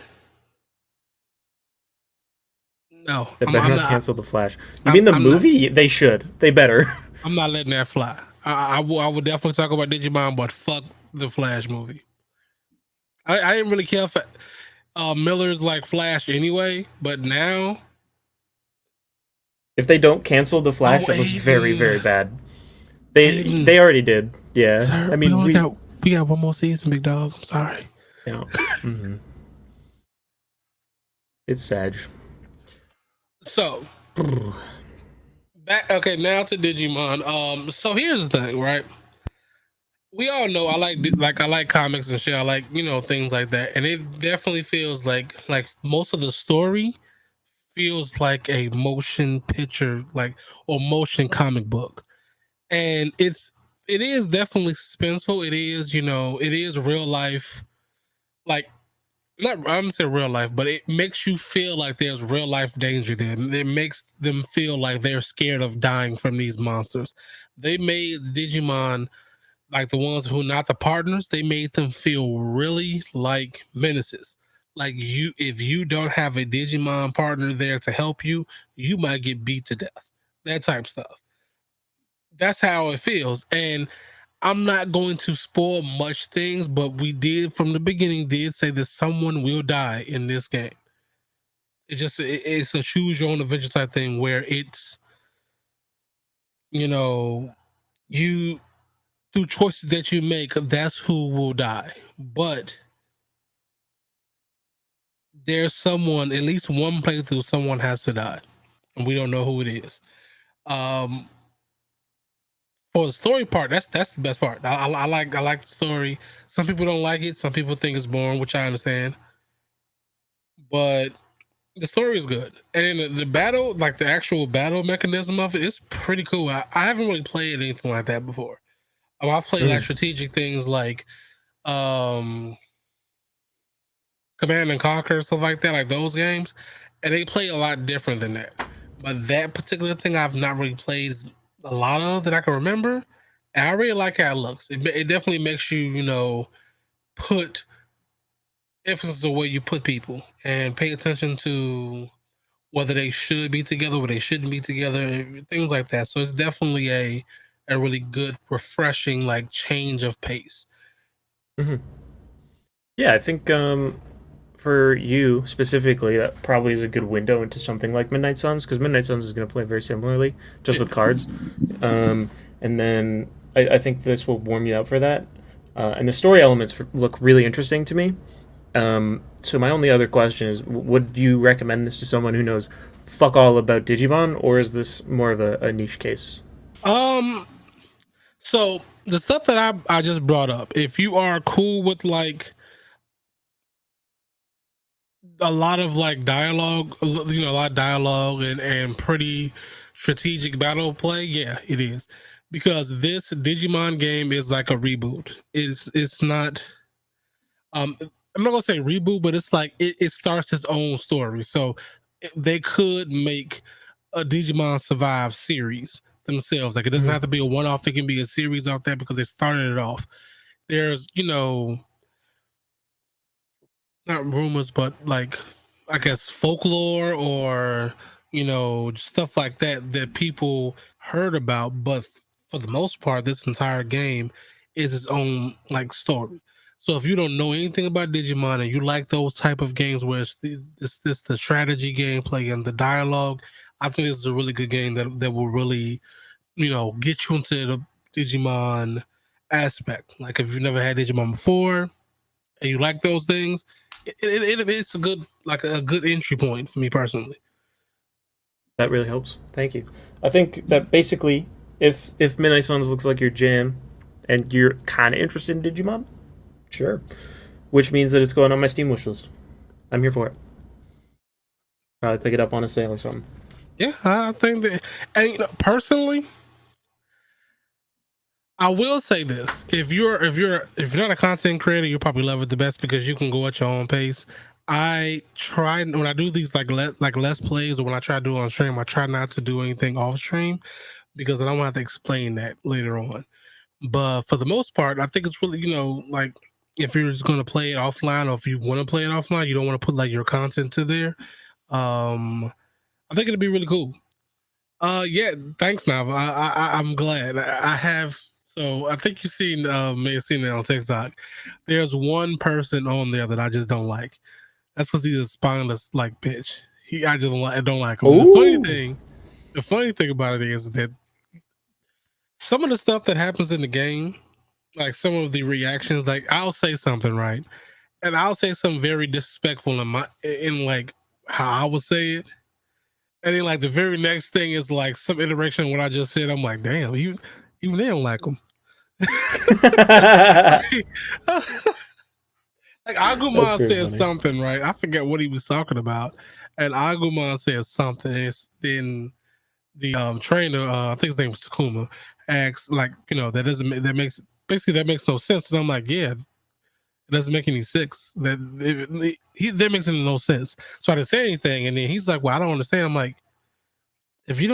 No. They better not cancel The Flash. You mean the movie? They should. They better. I'm not letting that fly. I will definitely talk about Digimon, but fuck the Flash movie. I didn't really care for Miller's like Flash anyway, but now If they don't cancel the Flash, it looks very, very bad. They already did. Yeah. Sir, I mean, we got one more season, big dog. I'm sorry. Yeah. It's sad. So okay, now to Digimon. So here's the thing, right? We all know I like comics and shit. I like, things like that. And it definitely feels like most of the story feels like a motion picture, or motion comic book. And it is definitely suspenseful. It is, it is real life, like not I'm gonna say real life, but it makes you feel like there's real life danger there. It makes them feel like they're scared of dying from these monsters. They made Digimon, like the ones who not the partners, they made them feel really like menaces. Like, if you don't have a Digimon partner there to help you, you might get beat to death. That type stuff. That's how it feels. And I'm not going to spoil much things, but we did from the beginning say that someone will die in this game. It's a choose your own adventure type thing where it's, you, through choices that you make, that's who will die. But there's someone, at least one playthrough, someone has to die, and we don't know who it is. For the story part, that's the best part. I like the story. Some people don't like it. Some people think it's boring, which I understand. But the story is good, and then the battle, like the actual battle mechanism of it, is pretty cool. I haven't really played anything like that before. I've played like strategic things like Command and Conquer, stuff like that, like those games, and they play a lot different than that. But that particular thing I've not really played a lot of that I can remember, and I really like how it looks. It definitely makes you, put emphasis on where you put people and pay attention to whether they should be together, whether they shouldn't be together, things like that. So it's definitely a really good, refreshing like change of pace. Yeah, I think for you specifically, that probably is a good window into something like Midnight Suns, because Midnight Suns is going to play very similarly, just with cards. And then I think this will warm you up for that. And the story elements look really interesting to me. So my only other question is, would you recommend this to someone who knows fuck all about Digimon, or is this more of a niche case? So the stuff that I just brought up, if you are cool with like a lot of like dialogue, a lot of dialogue and pretty strategic battle play, yeah, it is. Because this Digimon game is like a reboot. It's not I'm not gonna say reboot, but it's like it starts its own story. So they could make a Digimon Survive series themselves. Like, it doesn't have to be a one-off, it can be a series out there because they started it off. There's, not rumors, but like, I guess folklore or stuff like that people heard about. But for the most part, this entire game is its own like story. So if you don't know anything about Digimon and you like those type of games where it's the strategy gameplay and the dialogue, I think this is a really good game that will really get you into the Digimon aspect. Like, if you've never had Digimon before and you like those things, it's a good entry point for me personally. That really helps. Thank you. I think that basically, if Midnight Suns looks like your jam, and you're kind of interested in Digimon, sure. Which means that it's going on my Steam wishlist. I'm here for it. Probably pick it up on a sale or something. Yeah, I think that, and personally, I will say this: if you're not a content creator, you'll probably love it the best because you can go at your own pace. I try, when I do these like less plays, or when I try to do it on stream, I try not to do anything off stream because I don't want to explain that later on. But for the most part, I think it's really, like, if you're just going to play it offline, or if you want to play it offline, you don't want to put like your content to there. I think it'd be really cool. Yeah, thanks, Nav. I'm glad. I have So I think may have seen it on TikTok. There's one person on there that I just don't like. That's because he's a spineless like bitch. I just don't like him. The funny thing about it is that some of the stuff that happens in the game, like some of the reactions, like I'll say something right, and I'll say something very disrespectful in like how I would say it, and then like the very next thing is like some iteration of what I just said. I'm like, damn, even they don't like him. Like Agumon said something, right? I forget what he was talking about, and Agumon said something. Then the trainer, I think his name was Takuma, asks like, that makes no sense. And I'm like, yeah, it doesn't make any sense. That makes no sense. So I didn't say anything, and then he's like, well, I don't understand. I'm like, if you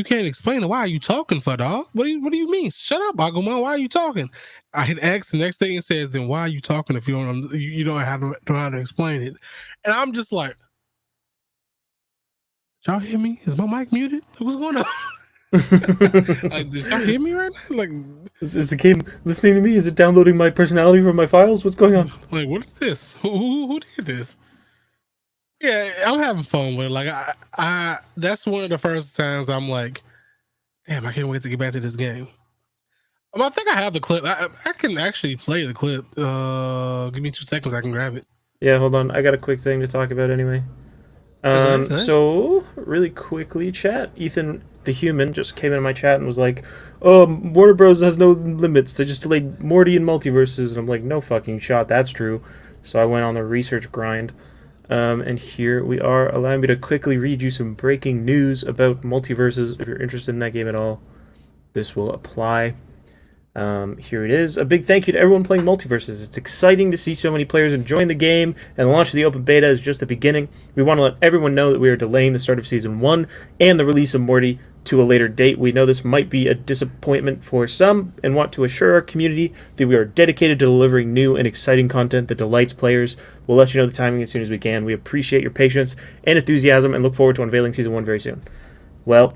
can't explain it, why are you talking for, dog? What do you mean? Shut up, Agumon. Why are you talking? I hit X. The next thing it says, then why are you talking if you don't have to know how to explain it? And I'm just like, y'all hear me? Is my mic muted? What's going on? Like, did y'all hear me right now? Like, is the game listening to me? Is it downloading my personality from my files? What's going on? Like, what is this? Who did this? Yeah, I'm having fun with it. Like, I that's one of the first times I'm like, damn, I can't wait to get back to this game. I think I have the clip. I can actually play the clip. Give me 2 seconds. I can grab it. Yeah, hold on. I got a quick thing to talk about anyway. So really quickly, chat. Ethan, the human, just came into my chat and was like, Warner Bros. Has no limits. They just delayed Morty and multiverses. And I'm like, no fucking shot. That's true. So I went on the research grind. And here we are. Allow me to quickly read you some breaking news about multiverses. If you're interested in that game at all, this will apply. Here it is. A big thank you to everyone playing Multiverses. It's exciting to see so many players enjoying the game, and the launch of the open beta is just the beginning. We want to let everyone know that we are delaying the start of Season 1 and the release of Morty to a later date. We know this might be a disappointment for some, and want to assure our community that we are dedicated to delivering new and exciting content that delights players. We'll let you know the timing as soon as we can. We appreciate your patience and enthusiasm, and look forward to unveiling Season 1 very soon. Well,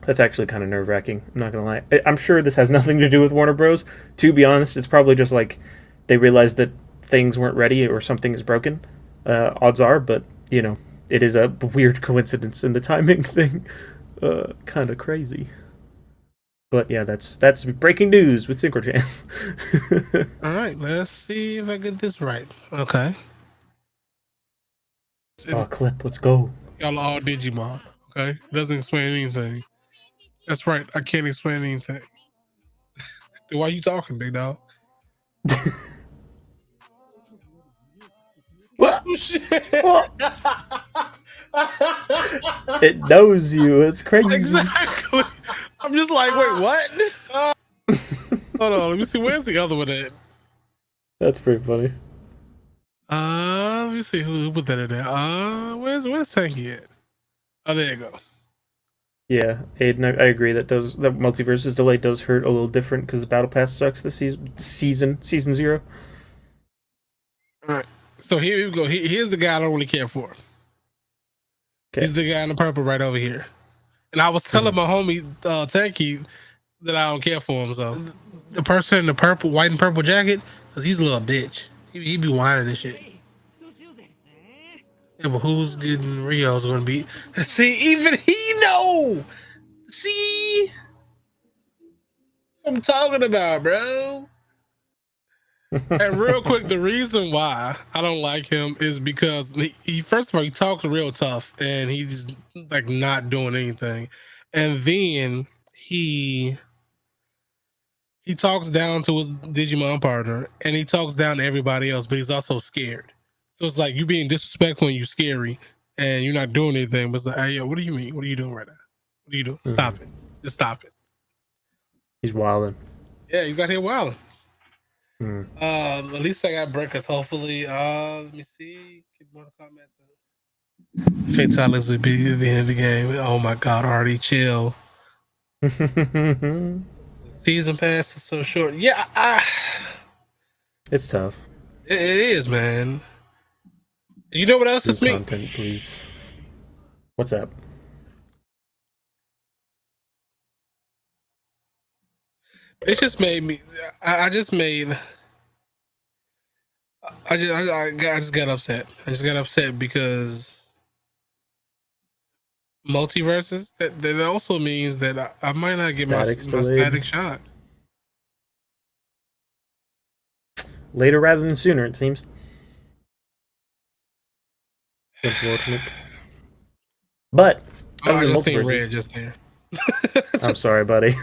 that's actually kind of nerve-wracking. I'm not going to lie. I'm sure this has nothing to do with Warner Bros. To be honest, it's probably just like they realized that things weren't ready or something is broken. Odds are, but, it is a weird coincidence in the timing thing. Kind of crazy. But yeah, that's breaking news with Synchrojam. All right, let's see if I get this right. Okay. Clip, let's go. Y'all are all Digimon, okay? It doesn't explain anything. That's right. I can't explain anything. Why are you talking, big dog? What? It knows you. It's crazy. Exactly. I'm just like, wait, what? Hold on. Let me see. Where's the other one at? That's pretty funny. Let me see who put that in there. Where's Tanky at? Oh, there you go. Yeah, Aiden, I agree that Multiverses delay does hurt a little different because the Battle Pass sucks this season 0. All right, so here we go. Here's the guy I don't really care for. Okay. He's the guy in the purple right over here. And I was telling my homie Tanky that I don't care for him. So the person in the white and purple jacket, because he's a little bitch. He be whining and shit. Yeah, but who's getting Rio's gonna be? See, even he know. See, what I'm talking about, bro. And real quick, the reason why I don't like him is because he first of all, he talks real tough and he's like not doing anything, and then he talks down to his Digimon partner and he talks down to everybody else, but he's also scared. So it's like you being disrespectful and you're scary and you're not doing anything. But it's like, hey, yo, what do you mean? What are you doing right now? What are you doing? Stop it. Just stop it. He's wilding. Yeah, he's out here wilding. At least I got breakers, hopefully. Let me see. Get more comments. Fatalities would be at the end of the game. Oh my god, already chill. Season pass is so short. Yeah, it's tough. It is, man. You know what else is me? Content, please. What's up? It just made me. I just made. I just got upset. I just got upset because multiverses. That also means that I might not get my Static's delayed. static shot later rather than sooner. It seems. Unfortunate. But I just seen red just there. I'm sorry, buddy.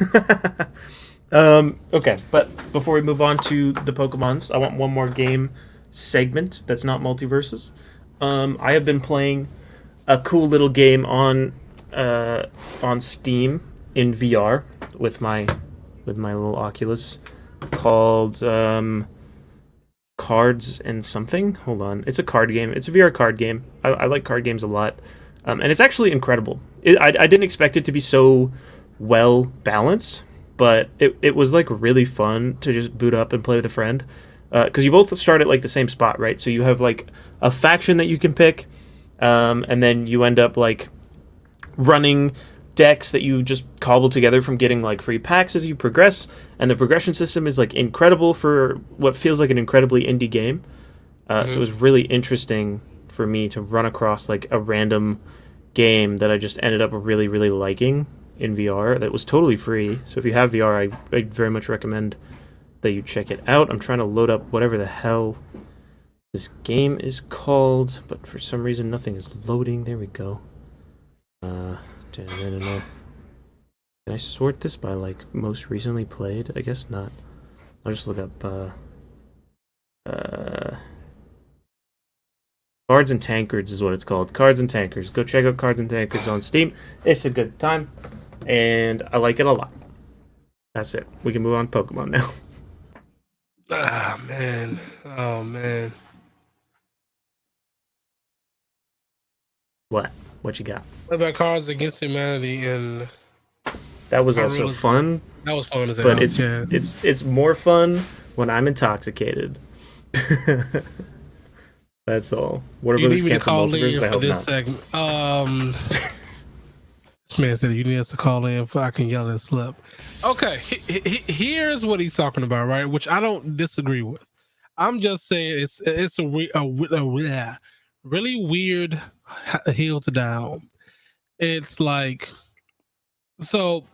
Okay, but before we move on to the Pokemons, I want one more game segment that's not multiverses. I have been playing a cool little game on Steam in VR with my little Oculus called Cards and something. Hold on, it's a card game. It's a VR card game. I like card games a lot, and it's actually incredible. I didn't expect it to be so well balanced, but it was like really fun to just boot up and play with a friend, because you both start at like the same spot, right? So you have like a faction that you can pick, and then you end up like running decks that you just cobble together from getting like free packs as you progress, and the progression system is like incredible for what feels like an incredibly indie game. So it was really interesting for me to run across like a random game that I just ended up really, really liking in VR that was totally free. So if you have VR, I very much recommend that you check it out. I'm trying to load up whatever the hell this game is called, but for some reason nothing is loading. There we go. Can I sort this by like most recently played? I guess not. I'll just look up Cards and Tankards is what it's called. Cards and Tankards. Go check out Cards and Tankards on Steam. It's a good time, and I like it a lot. That's it. We can move on to Pokemon now. Ah, man. Oh, man. What? What you got? What about Cards Against Humanity? And that was also fun. That was fun as hell. But it's more fun when I'm intoxicated. That's all. What about this multiverse? I hope this not. Segment. This man said you need us to call in so I can yell and slip. Okay, here's what he's talking about, right? Which I don't disagree with. I'm just saying it's a really weird hill to down. It's like, so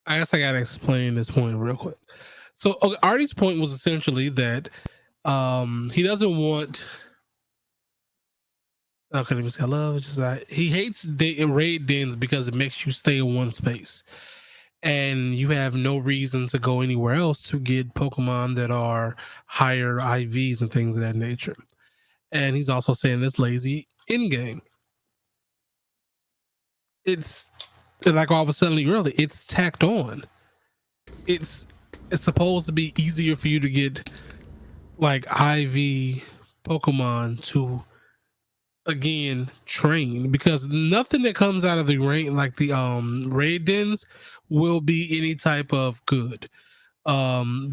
I guess I gotta explain this point real quick. So Artie's point was essentially that he doesn't want. Okay, let me see. I love just he hates raid dens because it makes you stay in one space, and you have no reason to go anywhere else to get Pokemon that are higher IVs and things of that nature. And he's also saying it's lazy in game. It's like I was telling you earlier. It's tacked on. It's supposed to be easier for you to get like IV Pokemon to again train, because nothing that comes out of the raid, like the raid dens, will be any type of good. And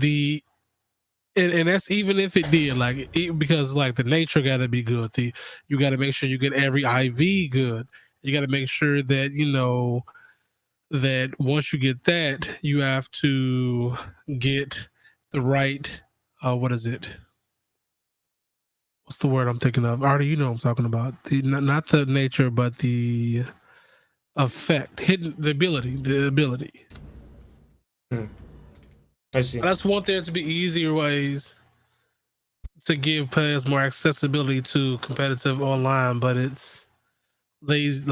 that's even if it did, like because like the nature got to be good. You got to make sure you get every IV good. You got to make sure that you know that once you get that, you have to get the right what is it? What's the word I'm thinking of? Already, you know what I'm talking about. Not the nature, but the effect, hidden, the ability. I see. I just want there to be easier ways to give players more accessibility to competitive online, but it's lazy.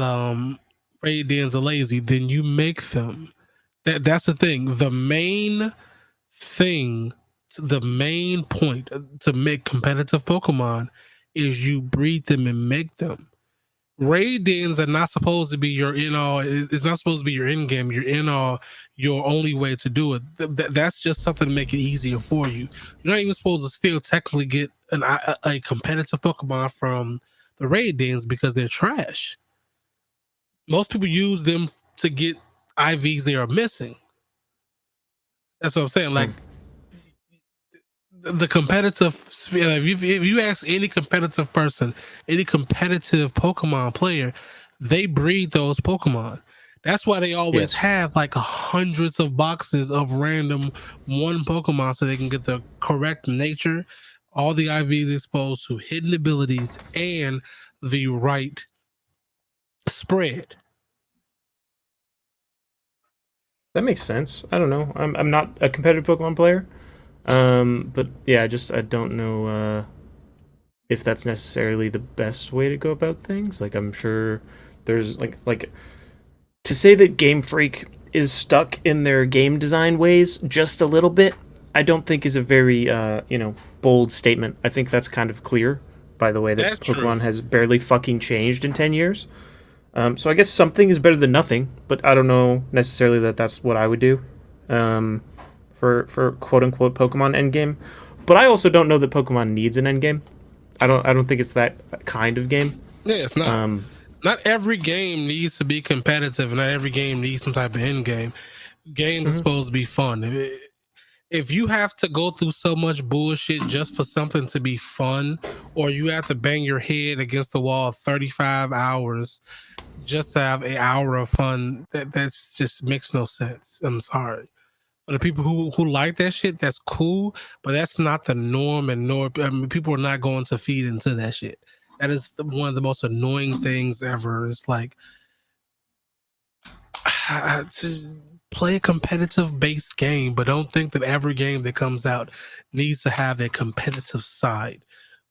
Raid dens are lazy. Then you make them. That's the thing. The main point to make competitive Pokemon is you breed them and make them. Raid dens are not supposed to be your in all. It's not supposed to be your end game. Your in all. Your only way to do it. That's just something to make it easier for you. You're not even supposed to still technically get a competitive Pokemon from the raid dens because they're trash. Most people use them to get IVs they are missing. That's what I'm saying. Like the competitive, if you ask any competitive person, any competitive Pokemon player, they breed those Pokemon. That's why they always Yes. have like hundreds of boxes of random one Pokemon so they can get the correct nature, all the IVs exposed to hidden abilities, and the right spread. That makes sense. I don't know. I'm not a competitive Pokemon player. But yeah, I don't know if that's necessarily the best way to go about things. Like I'm sure there's like to say that Game Freak is stuck in their game design ways just a little bit, I don't think is a very bold statement. I think that's kind of clear by the way that That's Pokemon true. has barely fucking changed in 10 years. So I guess something is better than nothing, but I don't know necessarily that that's what I would do for quote unquote Pokemon endgame. But I also don't know that Pokemon needs an endgame. I don't think it's that kind of game. Yeah, it's not. Um, Not every game needs to be competitive, and not every game needs some type of end game. Games are mhm. supposed to be fun. If you have to go through so much bullshit just for something to be fun, or you have to bang your head against the wall 35 hours just to have an hour of fun, that's just makes no sense. I'm sorry. For the people who like that shit, that's cool, but that's not the norm. And I mean, people are not going to feed into that shit. That is one of the most annoying things ever. It's like to play a competitive based game, but don't think that every game that comes out needs to have a competitive side,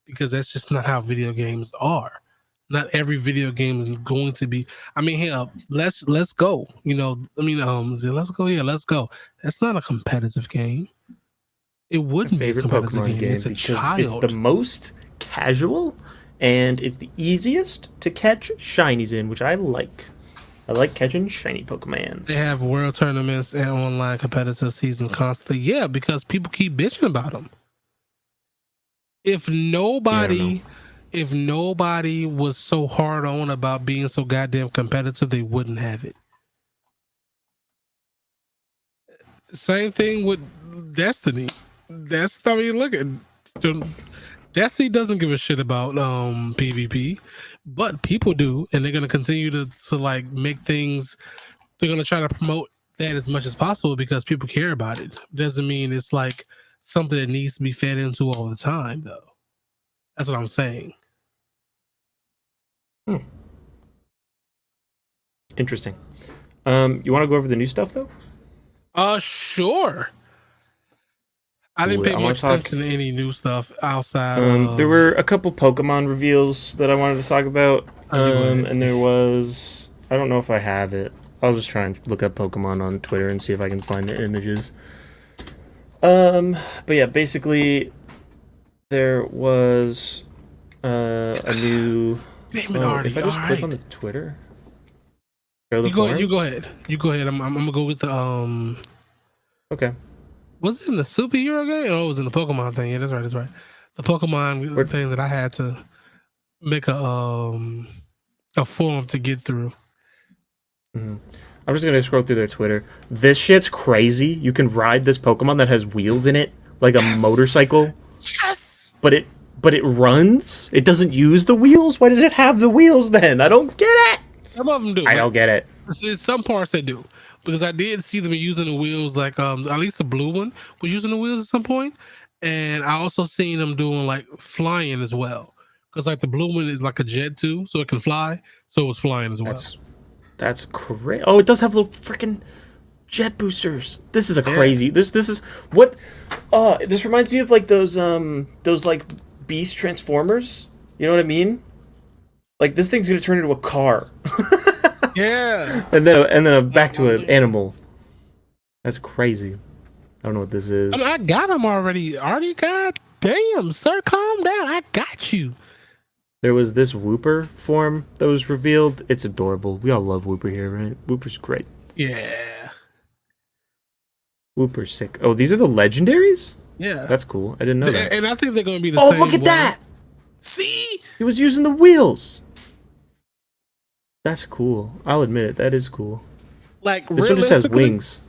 because that's just not how video games are. Not every video game is going to be. I mean, hell, let's go. Let's go. Yeah, let's go. That's not a competitive game. It My wouldn't be a favorite competitive Pokemon game. game It's a because it's the child. most casual and it's the easiest to catch shinies in, which I like. I like catching shiny Pokemons. They have world tournaments and online competitive seasons constantly. Yeah, because people keep bitching about them. If Yeah, I don't know. nobody if nobody was so hard on about being so goddamn competitive, they wouldn't have it. Same thing with Destiny. I mean, look at Destiny doesn't give a shit about PvP, but people do, and they're gonna continue to like make things. They're gonna try to promote that as much as possible because people care about it. Doesn't mean it's like something that needs to be fed into all the time, though. That's what I'm saying. Hmm. Interesting. You want to go over the new stuff though? Sure. I didn't Cool. pay I want much to talk. attention to any new stuff outside There of. were a couple Pokemon reveals that I wanted to talk about. Oh, you go ahead. And there was. I don't know if I have it. I'll just try and look up Pokemon on Twitter and see if I can find the images. But yeah, basically, there was a new. Damn it, Oh, if Artie. I All just click on right. the Twitter, show the You go. You go forums. ahead. You go ahead. I'm gonna go with the Okay. Was it in the superhero game? Oh, it was in the Pokemon thing. Yeah, that's right. That's right. The Pokemon Where, thing that I had to make a form to get through. Mhm. I'm just gonna scroll through their Twitter. This shit's crazy. You can ride this Pokemon that has wheels in it, like a Yes. motorcycle, Yes. but it runs. It doesn't use the wheels. Why does it have the wheels then? I don't get it. Some of them do. I don't get it. Some parts they do, because I did see them using the wheels. Like at least the blue one was using the wheels at some point, and I also seen them doing like flying as well. Because like the blue one is like a jet too, so it can fly. So it was flying as well. That's crazy. Oh, it does have little freaking jet boosters. This is a Yeah. crazy. This is what. This reminds me of like those like beast transformers. You know what I mean? Like this thing's gonna turn into a car, Yeah. and then back to an animal. That's crazy. I don't know what this is. I mean, I got him already. Already, god damn, sir, calm down. I got you. There was this Whooper form that was revealed. It's adorable. We all love Whooper here, right? Whooper's great. Yeah. Whooper's sick. Oh, these are the legendaries? Yeah. That's cool. I didn't know that. And I think they're going to be the Oh, same. look at way. that! See? He was using the wheels. That's cool. I'll admit it. That is cool. Like, This one just has realistically, wings.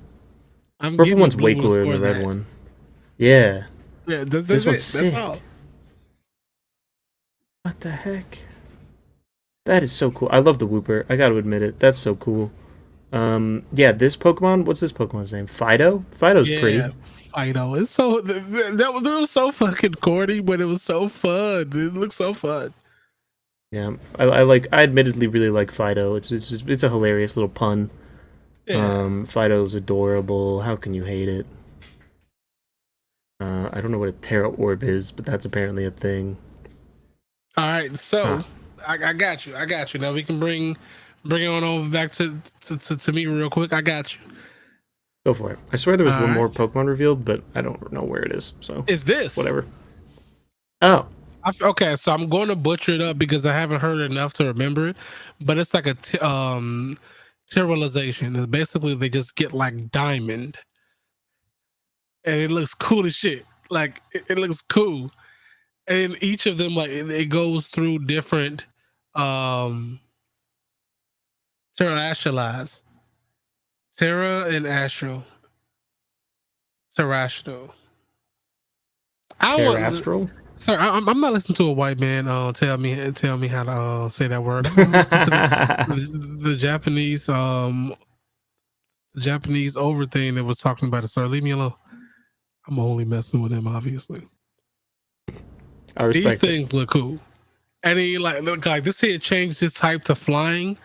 I'm Purple giving one's the way blue cooler one than the for red that. one. Yeah. Yeah, This one's sick. That's all. What the heck? That is so cool. I love the Whooper. I gotta admit it. That's so cool. Yeah, this Pokemon. What's this Pokemon's name? Fido. Fido's pretty. Fido. It's so that was so fucking corny, but it was so fun. It looked so fun. Yeah, I admittedly really like Fido. It's a hilarious little pun. Yeah. Fido's adorable. How can you hate it? I don't know what a Terra Orb is, but that's apparently a thing. All right, so I got you. I got you. Now we can bring it on over back to me real quick. I got you. Go for it. I swear there was one All more right. Pokemon revealed, but I don't know where it is. So Is this whatever. Oh, okay? So I'm going to butcher it up because I haven't heard enough to remember it. But it's like a terrealization. It's basically they just get like diamond, and it looks cool as shit. Like it looks cool, and each of them like it goes through different terrestrialize. Terra and Astro. Terrestrial. I want, Terrastral? sir. I'm not listening to a white man tell me how to say that word. I'm listening to the Japanese over thing that was talking about it. Sir, leave me alone. I'm only messing with him, obviously. I These respect it. things look cool, and he look like this here changed his type to flying,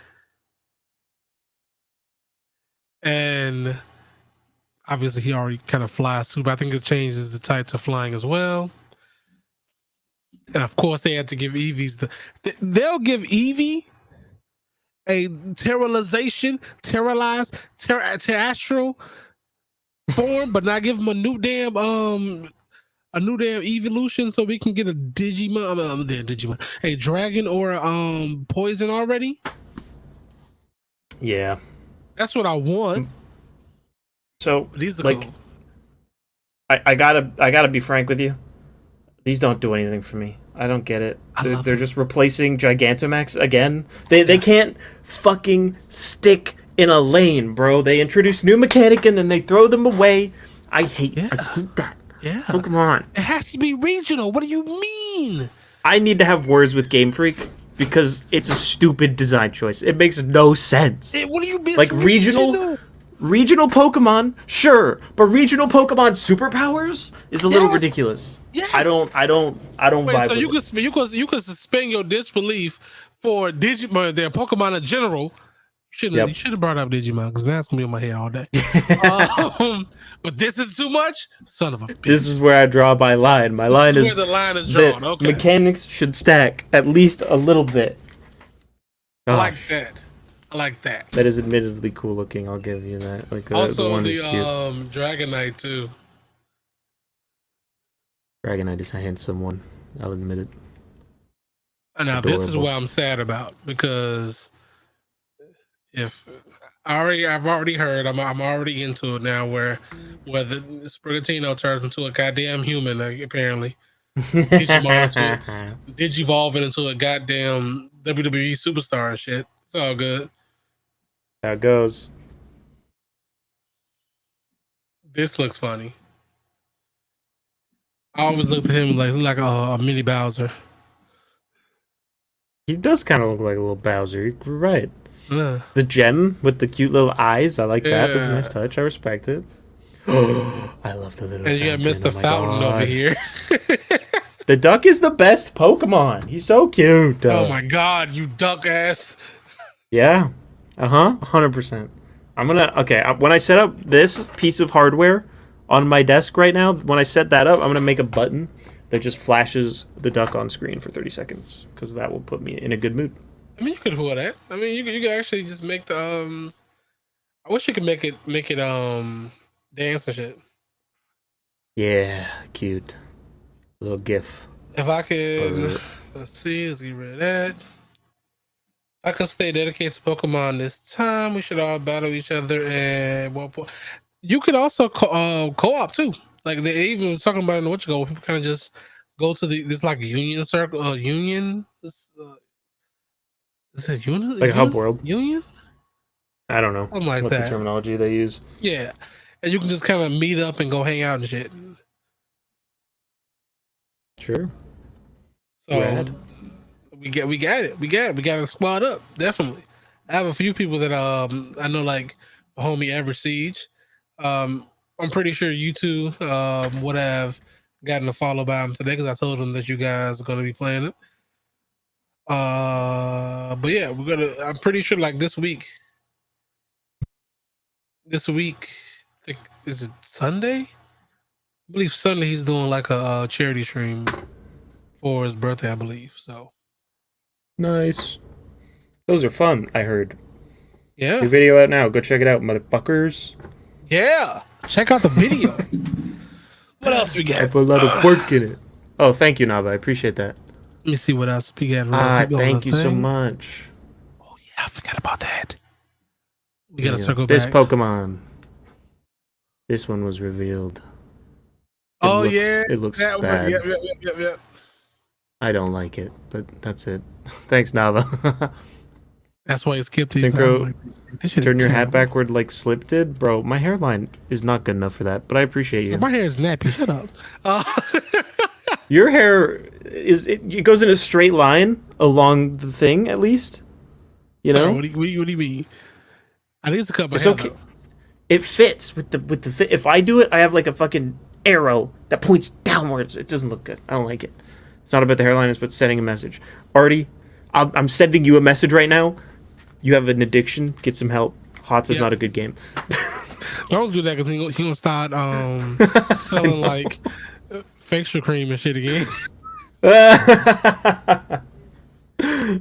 and obviously he already kind of flies too. But I think it changes the type to flying as well. And of course, they had to give Eevee's they'll give Eevee a terrestrial form, but not give him a new damn evolution so we can get a Digimon, a dragon or poison already. Yeah. That's what I want. So These are like, cool. I gotta be frank with you. These don't do anything for me. I don't get it. They're just replacing Gigantamax again. They can't fucking stick in a lane, bro. They introduce new mechanic and then they throw them away. I hate that. Yeah. Pokemon. It has to be regional. What do you mean? I need to have words with Game Freak because it's a stupid design choice. It makes no sense. What do you mean? Like regional Pokemon, sure, but regional Pokemon superpowers is a little ridiculous. Yes. I don't vibe So with you could suspend your disbelief for Digimon, their Pokemon in general. You should have brought up Digimon because that's gonna be in my head all day. But this is too much, son of a bitch. This is where I draw my line. My line is where the line is drawn. Okay, mechanics should stack at least a little bit. Gosh. I like that. I like that. That is admittedly cool looking. I'll give you that. Like also the one the is cute. Dragonite too. Dragonite is a handsome one. I'll admit it. Now this is what I'm sad about because if I've already heard I'm already into it now where the Sprigatino turns into a goddamn human apparently. Digivolving into a goddamn WWE superstar and shit. It's all good. How it goes. This looks funny. I always looked at him like a mini Bowser. He does kind of look like a little Bowser. You're right. Yeah. The gem with the cute little eyes. I like that. That's a nice touch. I respect it. I love the little. And you got Mr. Fountain over here. The duck is the best Pokemon. He's so cute. Oh my god, you duck ass. Yeah. 100%. Okay, when I set up this piece of hardware on my desk right now, when I set that up, I'm gonna make a button that just flashes the duck on screen for 30 seconds because that will put me in a good mood. I mean, you could do that. I mean, you could actually just make the I wish you could make it dance and shit. Yeah, cute. Little GIF. If I could, let's get rid of that. If I could stay dedicated to Pokemon this time, we should all battle each other. And you could also co-op too. Like they even was talking about in what you go. People kind of just go to this like union circle, union. Is it union? Like a hub world. Union? I don't know. Something like what that. The terminology they use. Yeah, and you can just kind of meet up and go hang out and shit. Sure. So we got it. We got to squad up definitely. I have a few people that I know, like my homie Ever Siege. I'm pretty sure you two would have gotten a follow by him today because I told him that you guys are going to be playing it. But yeah, we're gonna. I'm pretty sure like this week. This week, I think, is it Sunday? I believe Sunday he's doing like a charity stream for his birthday, I believe. So Nice. Those are fun, I heard. yeah, New video out now. Go check it out, motherfuckers. yeah. Check out the video. What else we got? I put a lot of work in it. Oh, thank you, Nava. I appreciate that. Let me see what else we got. Thank you so much. Oh yeah, I forgot about that. We gotta circle this back. Pokemon. This one was revealed. It looks bad. Yep. I don't like it, but that's it. Thanks, Nava. That's why I skipped these. Synchro, turn your hat backward like Slip did, bro. My hairline is not good enough for that, but I appreciate you. My hair is nappy. Shut up. Your hair it goes in a straight line along the thing, at least. You know. What do you mean? I need to cut my hair. Okay. It fits with the fit. If I do it, I have like a fucking arrow that points downwards. It doesn't look good. I don't like it. It's not about the hairline. It's about sending a message. Artie, I'm sending you a message right now. You have an addiction. Get some help. HOTS is not a good game. Don't do that because he gonna start selling like facial cream and shit again. That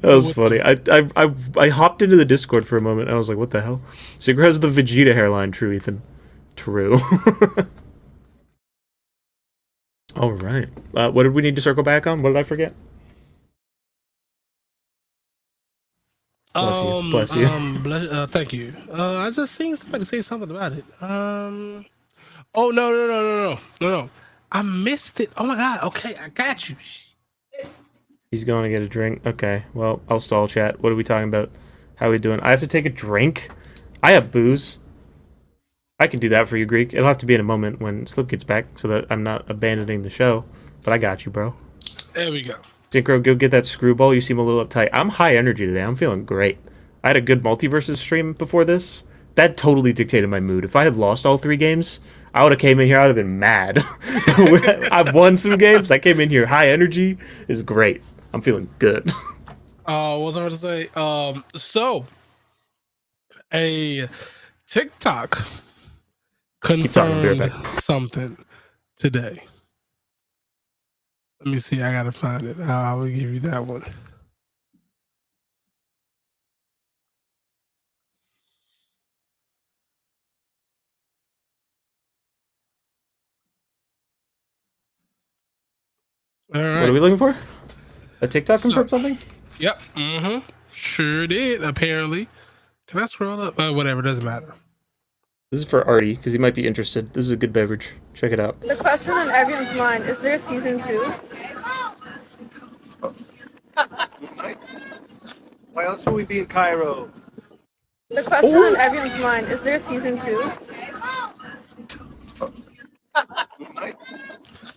was funny. I hopped into the Discord for a moment. And I was like, what the hell? Sigrid has the Vegeta hairline. True, Ethan. True. All right. What did we need to circle back on? What did I forget? Bless you. Thank you. I just seen somebody say something about it. Oh no. I missed it. Oh my god. Okay, I got you. He's going to get a drink. Okay. Well, I'll stall chat. What are we talking about? How are we doing? I have to take a drink. I have booze. I can do that for you, Greek. It'll have to be in a moment when Slip gets back so that I'm not abandoning the show. But I got you, bro. There we go. Synchro, go get that screwball. You seem a little uptight. I'm high energy today. I'm feeling great. I had a good multiverses stream before this. That totally dictated my mood. If I had lost all 3 games, I would have came in here. I would have been mad. I've won some games. I came in here. High energy is great. I'm feeling good. What was I going to say? So, a TikTok confirmed something today. Let me see. I gotta find it. I will give you that one. All right. What are we looking for? A TikTok confirmed something? Yep. Sure did. Apparently. Can I scroll up? Whatever. Doesn't matter. This is for Artie because he might be interested. This is a good beverage. Check it out. The question on everyone's mind: is there a season 2? Why else would we be in Cairo? The question on everyone's mind: is there a season 2?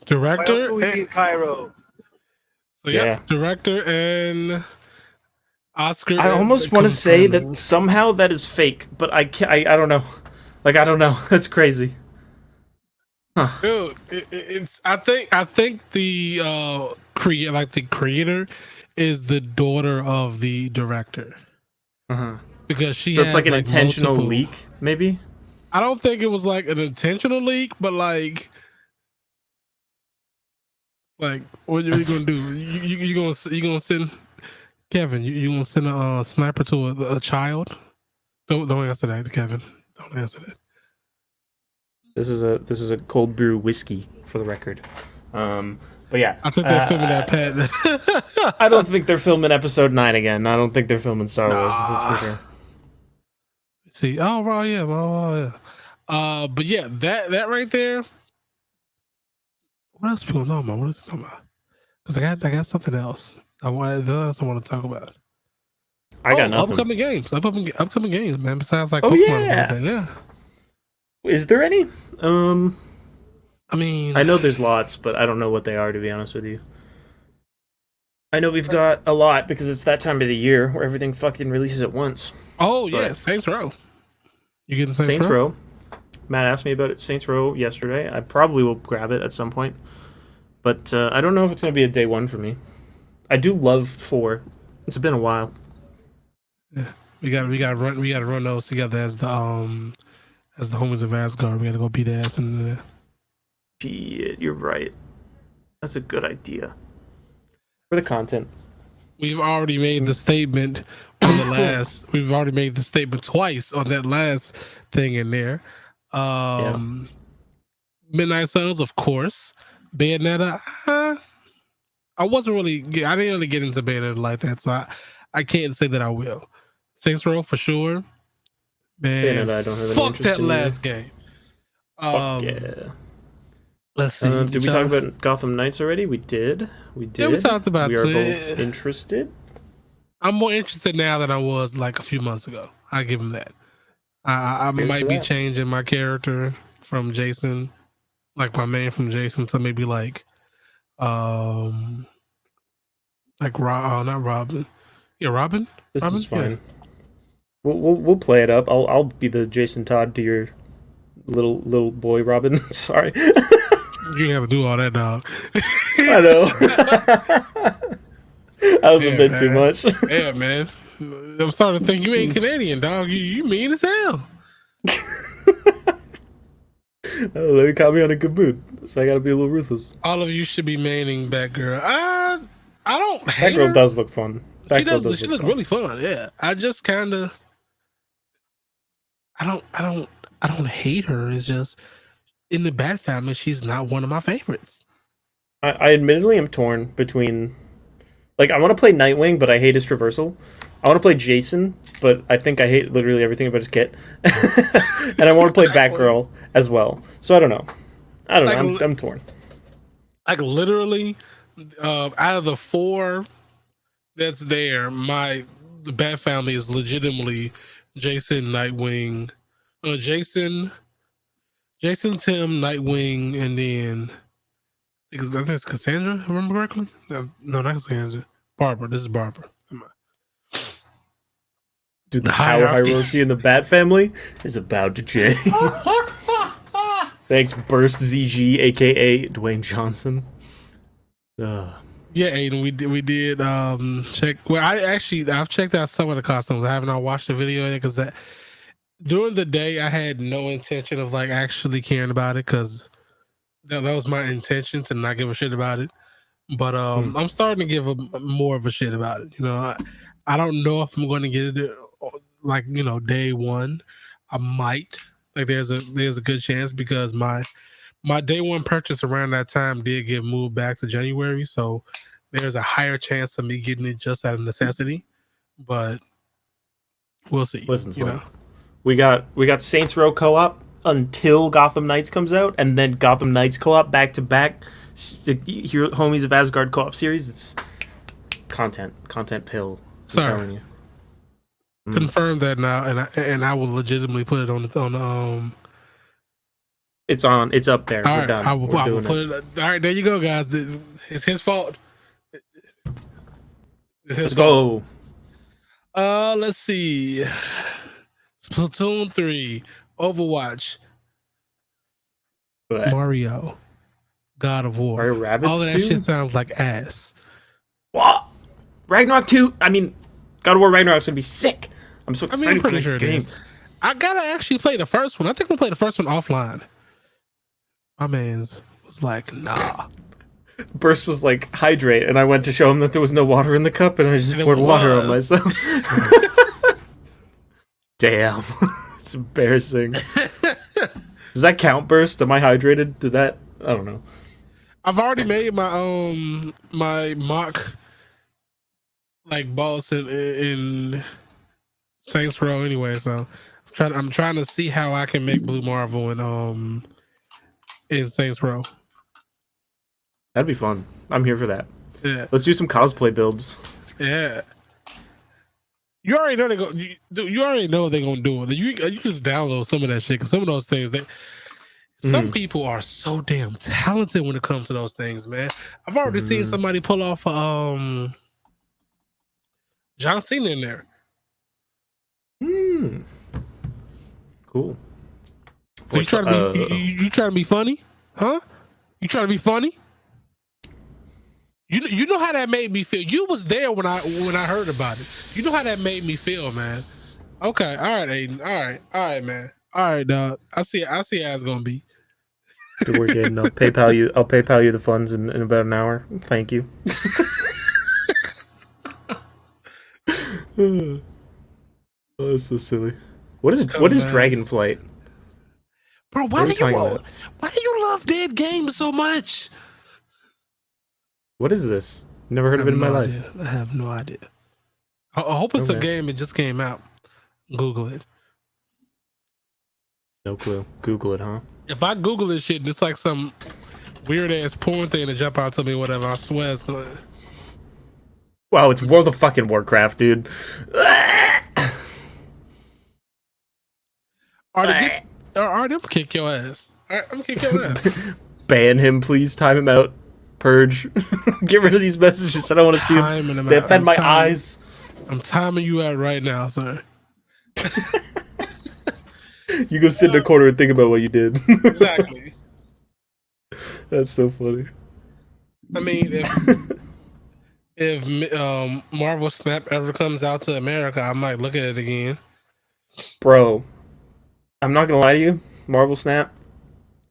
Director. Why else would we be in Cairo? So yeah, director and Oscar. I almost want to say that somehow that is fake, but I can't. I don't know. Like I don't know. That's crazy. Huh. Dude, it's. I think the creator is the daughter of the director. Because she. So it's like an intentional leak, maybe. I don't think it was like an intentional leak, but like what are you gonna do? You gonna send Kevin? You gonna send a sniper to a child? Don't answer that, Kevin. Don't answer that. This is a cold brew whiskey for the record. But yeah, I think they're filming that pet. I don't think they're filming episode 9 again. I don't think they're filming Star Wars. That's for sure. See, yeah. But yeah, that right there. What else people talking about? What is it talking about? Because I got something else. I want to talk about. I got nothing. Upcoming games, man. Besides like Pokemon yeah. Is there any? I mean, I know there's lots, but I don't know what they are, to be honest with you. I know we've got a lot because it's that time of the year where everything fucking releases at once. Oh But yeah, Saints Row. You getting Saints Row. Matt asked me about it, Saints Row, yesterday. I probably will grab it at some point, but I don't know if it's going to be a day one for me. I do love 4. It's been a while. Yeah, we got to run those together as the Homies of Asgard. We got to go beat ass in there. Shit, you're right. That's a good idea for the content. We've already made the statement on the last. We've already made the statement twice on that last thing in there. Midnight Suns, of course. Bayonetta. I wasn't really. I didn't really get into Bayonetta like that, so I can't say that I will. Saints Row for sure. Man, Bayonetta, I don't have any fuck interest that in last game. Fuck yeah. Let's see. Did we talk about Gotham Knights already? We did. We did. Yeah, we talked about. We are both interested. I'm more interested now than I was like a few months ago. I give him that. I might be changing my character from Jason, like my main from Jason, to maybe like not Robin. Yeah, Robin. This Robin? is fine. Yeah. We'll play it up. I'll be the Jason Todd to your little boy Robin. Sorry. You have to do all that, dog. I know. That was a bit too much. Yeah, man. I'm starting to think you ain't Canadian, dog. You mean as hell. Oh, they caught me on a good mood, so I gotta be a little ruthless. All of you should be manning Batgirl. I don't hate Batgirl her. does look fun. She does. She looks really fun. Yeah. I just kind of. I don't hate her. It's just in the Bat family, she's not one of my favorites. I admittedly am torn between, like, I want to play Nightwing, but I hate his traversal. I want to play Jason, but I think I hate literally everything about his kit. And I want to play Batgirl as well. So I don't know. I'm torn. Like literally, out of the 4 that's there, the Bat family is legitimately Jason, Nightwing, Jason, Tim, Nightwing, and then I think it's Cassandra. If I remember correctly? No, not Cassandra. Barbara. This is Barbara. Dude, the power hierarchy in the Bat family is about to change. Thanks, Burst ZG, aka Dwayne Johnson. Yeah, Aiden, we did check. Well, I've checked out some of the costumes. I have not watched the video yet because during the day I had no intention of like actually caring about it because that was my intention to not give a shit about it. But I'm starting to give more of a shit about it. You know, I don't know if I'm going to get it like day one. I might. Like there's a good chance because my day one purchase around that time did get moved back to January, so there's a higher chance of me getting it just out of necessity. But we'll see. Listen, Slim, we got Saints Row co-op until Gotham Knights comes out, and then Gotham Knights co-op back to back. Homies of Asgard co-op series. It's content pill. I'm telling you. Confirm that now, and I will legitimately put it on the. It's up there. We're done. I will put it. All right, there you go, guys. It's his fault. Let's go. Let's see. Splatoon 3, Overwatch, Mario, God of War. Mario Rabbids all of that 2? shit sounds like ass. What? Ragnarok 2? I mean, God of War Ragnarok's gonna be sick. I'm so excited for that game. I gotta actually play the first one. I think we'll play the first one offline. My man's was like, nah. Burst was like, hydrate, and I went to show him that there was no water in the cup, and I just poured water on myself. Damn. It's embarrassing. Does that count, Burst? Am I hydrated? Did that? I don't know. I've already made my my mock like boss in Saints Row anyway, so I'm trying to see how I can make Blue Marvel in Saints Row. That'd be fun. I'm here for that. Yeah. Let's do some cosplay builds. Yeah. You already know you already know they're gonna do it. You just download some of that shit because some of those things some people are so damn talented when it comes to those things, man. I've already seen somebody pull off John Cena in there. Cool. So you trying to be you trying to be funny, huh? You trying to be funny? You know how that made me feel. You was there when I heard about it. You know how that made me feel, man. Okay, all right, Aiden. All right, man. All right, dog. I see how it's gonna be. Good work, Aiden. I'll PayPal you the funds in about an hour. Thank you. Oh, that's so silly. What is Dragonflight? Bro, why do you love dead games so much? What is this? Never heard of it in my life. I have no idea. I hope it's a game that just came out. Google it. No clue. Google it, huh? If I Google this shit and it's like some weird ass porn thing to jump out to me, whatever, I swear it's gonna. Wow, it's World of fucking Warcraft, dude. I'm kick your ass. I'm gonna kick your ass. Ban him, please. Time him out. Purge. Get rid of these messages. I don't want to see them. They offend my eyes. I'm timing you out right now, sir. You go sit in a corner and think about what you did. Exactly. That's so funny. I mean, if Marvel Snap ever comes out to America, I might look at it again. Bro, I'm not gonna lie to you. Marvel Snap.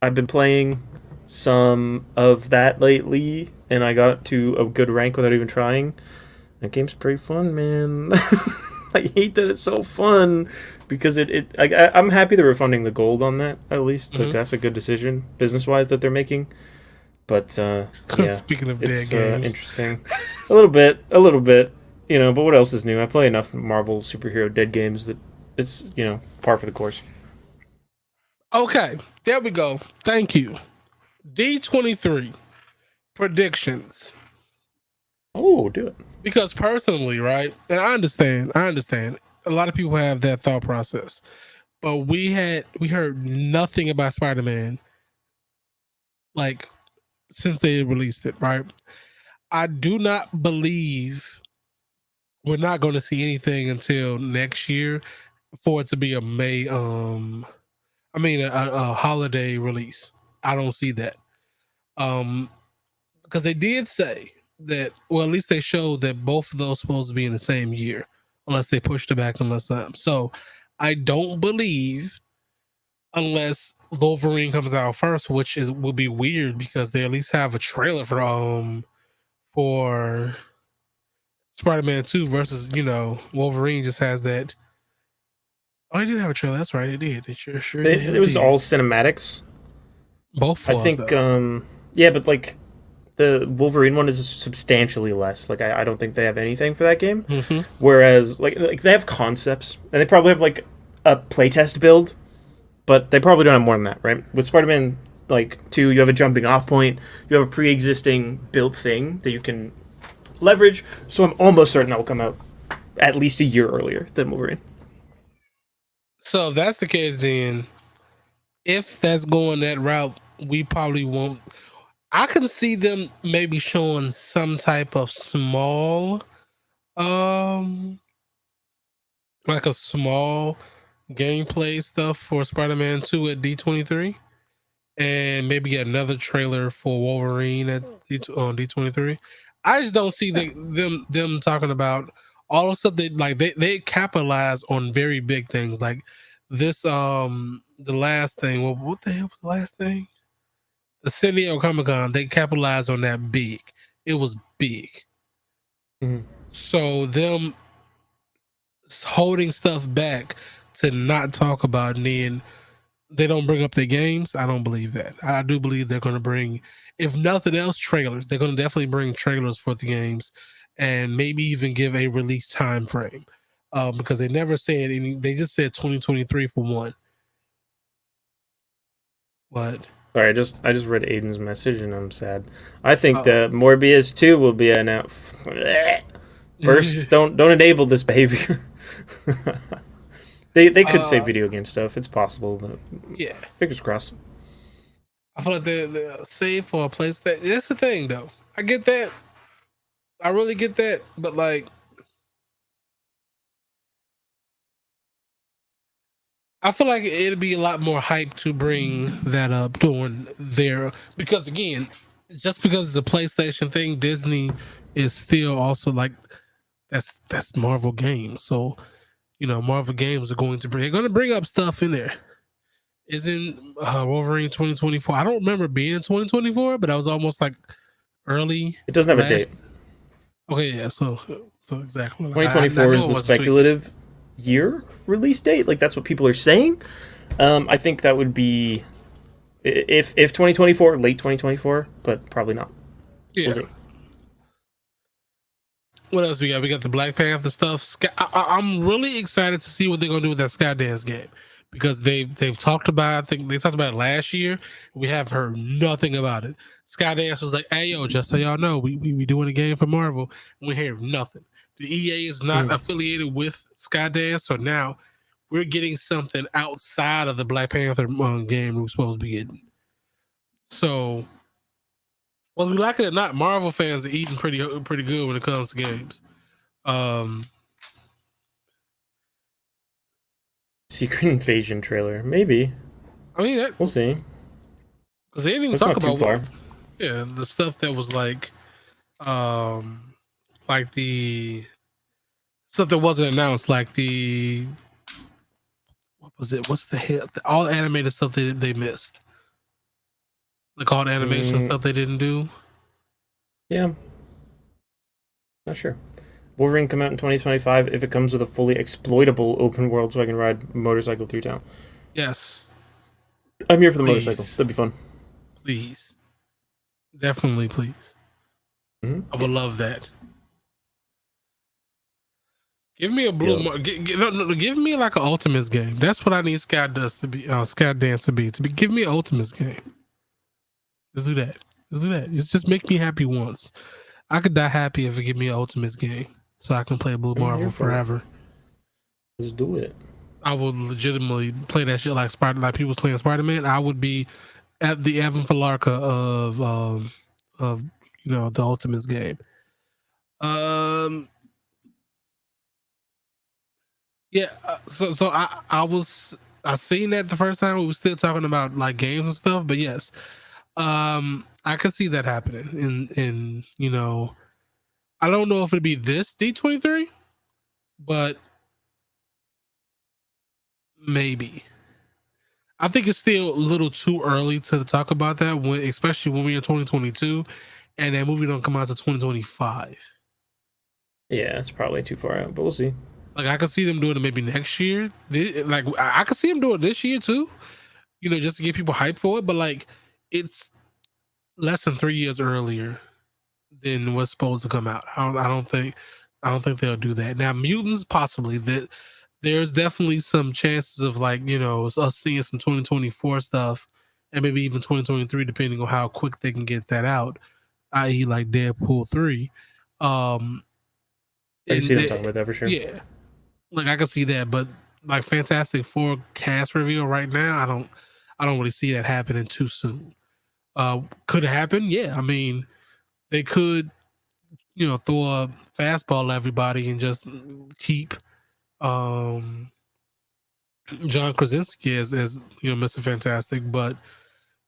I've been playing some of that lately, and I got to a good rank without even trying. That game's pretty fun, man. I hate that it's so fun because I'm happy they're refunding the gold on that, at least. Like, that's a good decision business-wise that they're making. But yeah, speaking of it's dead games, interesting. A little bit, you know. But what else is new? I play enough Marvel superhero dead games that it's, you know, par for the course. Okay, there we go. Thank you. D23 predictions. Oh, do it. Because personally, right, and I understand. A lot of people have that thought process, but we heard nothing about Spider-Man, like, since they released it, right? I do not believe we're not going to see anything until next year for it to be a a holiday release. I don't see that. Because they did say that, well, at least they showed that both of those supposed to be in the same year, unless they pushed it back so I don't believe, unless Wolverine comes out first, which would be weird because they at least have a trailer for Spider-Man 2 versus, Wolverine just has that. Oh, they did have a trailer. That's right, it did. It sure did. It was all cinematics. Both. I think. Yeah, but like, the Wolverine one is substantially less. Like, I don't think they have anything for that game. Mm-hmm. Whereas, like they have concepts, and they probably have like a playtest build, but they probably don't have more than that, right? With Spider-Man 2, you have a jumping off point, you have a pre-existing built thing that you can leverage. So I'm almost certain that will come out at least a year earlier than Wolverine. So if that's the case, then if that's going that route, we probably won't. I can see them maybe showing some type of small, like a small gameplay stuff for Spider-Man 2 at D23, and maybe another trailer for Wolverine at D23. I just don't see them talking about all the stuff they capitalize on very big things like this. The last thing. Well, what the hell was the last thing? The San Diego Comic-Con, they capitalized on that big. It was big. Mm-hmm. So them holding stuff back to not talk about, and then they don't bring up their games, I don't believe that. I do believe they're going to bring, if nothing else, trailers. They're going to definitely bring trailers for the games and maybe even give a release time frame, because they never said any. They just said 2023 for one. What? Sorry, I just read Aiden's message and I'm sad. I think that Morbius 2 will be announced. First, don't enable this behavior. They could say video game stuff. It's possible, but yeah, fingers crossed. I feel like they're safe for a place that's the thing, though. I get that. I really get that, but like, I feel like it'd be a lot more hype to bring that up during their, because again, just because it's a PlayStation thing, Disney is still also like that's Marvel games. So Marvel games are they're going to bring up stuff in there. Isn't Wolverine 2024? I don't remember being in 2024, but I was almost like early. It doesn't have a date. Okay, yeah. So exactly. 2024 is the speculative year release date. Like that's what people are saying. I think that would be if 2024, late 2024, but probably not. Yeah. We'll see. What else we got? We got the Black Panther stuff. I'm really excited to see what they're gonna do with that Skydance game, because they've talked about. I think they talked about it last year. We have heard nothing about it. Skydance was like, "Hey yo, just so y'all know, we doing a game for Marvel." And we hear nothing. The EA is not affiliated with Skydance, so now we're getting something outside of the Black Panther game we're supposed to be getting. So, whether we like it or not, Marvel fans are eating pretty good when it comes to games. Secret Invasion trailer, maybe. I mean, we'll see. Because they didn't even talk about the stuff that was like the stuff that wasn't announced, like the what was it? What's the hell? All the animated stuff they missed, like all the animation stuff they didn't do. Yeah, not sure. Wolverine come out in 2025 if it comes with a fully exploitable open world, so I can ride motorcycle through town. Yes, I'm here for the motorcycle. That'd be fun. Please, definitely, please. I would love that. Give me a blue. Give me like an Ultimates game. That's what I need Skydance to be. Skydance to be. Give me an Ultimates game. Let's do that. Just make me happy once. I could die happy if it give me an Ultimates game, so I can play Blue Marvel forever. Let's do it. I would legitimately play that shit like people was playing Spider-Man. I would be at the Evan Falarka of the Ultimates game. Yeah, so I seen that the first time. We were still talking about like games and stuff, but yes, I could see that happening. In I don't know if it'd be this D23, but maybe. I think it's still a little too early to talk about that, especially when we're in 2022, and that movie don't come out to 2025. Yeah, it's probably too far out, but we'll see. Like I could see them doing it maybe next year. Like I could see them doing it this year too. Just to get people hyped for it. But like it's less than 3 years earlier than what's supposed to come out. I don't think they'll do that. Now Mutants possibly. That there's definitely some chances of like us seeing some 2024 stuff and maybe even 2023 depending on how quick they can get that out, i.e. like Deadpool 3. I can see them talking about that for sure. Yeah, like I can see that, but like Fantastic Four cast reveal right now, I don't really see that happening too soon. Could it happen? Yeah, I mean, they could, throw a fastball at everybody and just keep John Krasinski as Mr. Fantastic, but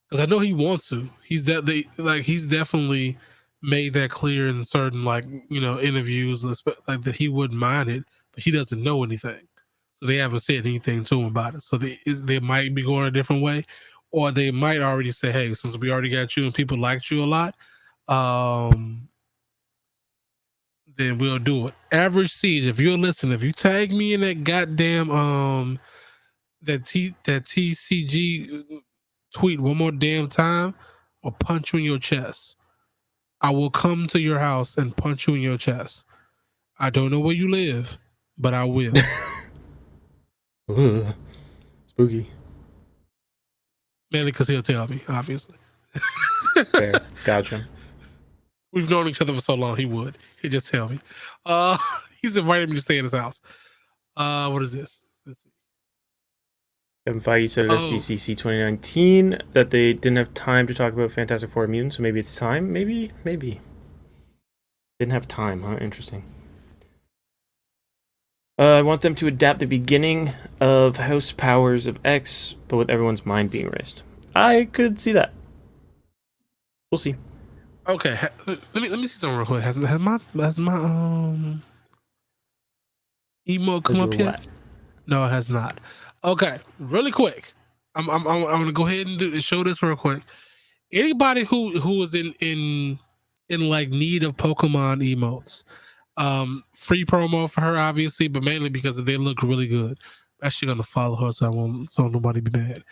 because I know he wants to, he's definitely made that clear in certain interviews, like that he wouldn't mind it, but he doesn't know anything, so they haven't said anything to him about it. So they might be going a different way, or they might already say, "Hey, since we already got you and people liked you a lot, then we'll do it." Average Siege, if you're listening, if you tag me in that goddamn that TCG tweet one more damn time, I'll punch you in your chest. I will come to your house and punch you in your chest. I don't know where you live, but I will. Spooky. Mainly because he'll tell me, obviously. Fair. Gotcha. We've known each other for so long, he would. He'd just tell me. He's invited me to stay in his house. What is this? Let's see. Kevin Feige said at SDCC 2019 that they didn't have time to talk about Fantastic Four Mutants, so maybe it's time. Maybe. Didn't have time, huh? Interesting. I want them to adapt the beginning of House Powers of X, but with everyone's mind being erased. I could see that. We'll see. Okay, let me see something real quick. Has my emote come up yet? What? No, it has not. Okay, really quick. I'm gonna go ahead and show this real quick. Anybody who is in like need of Pokemon emotes, free promo for her obviously, but mainly because they look really good. I'm actually gonna follow her so nobody be mad.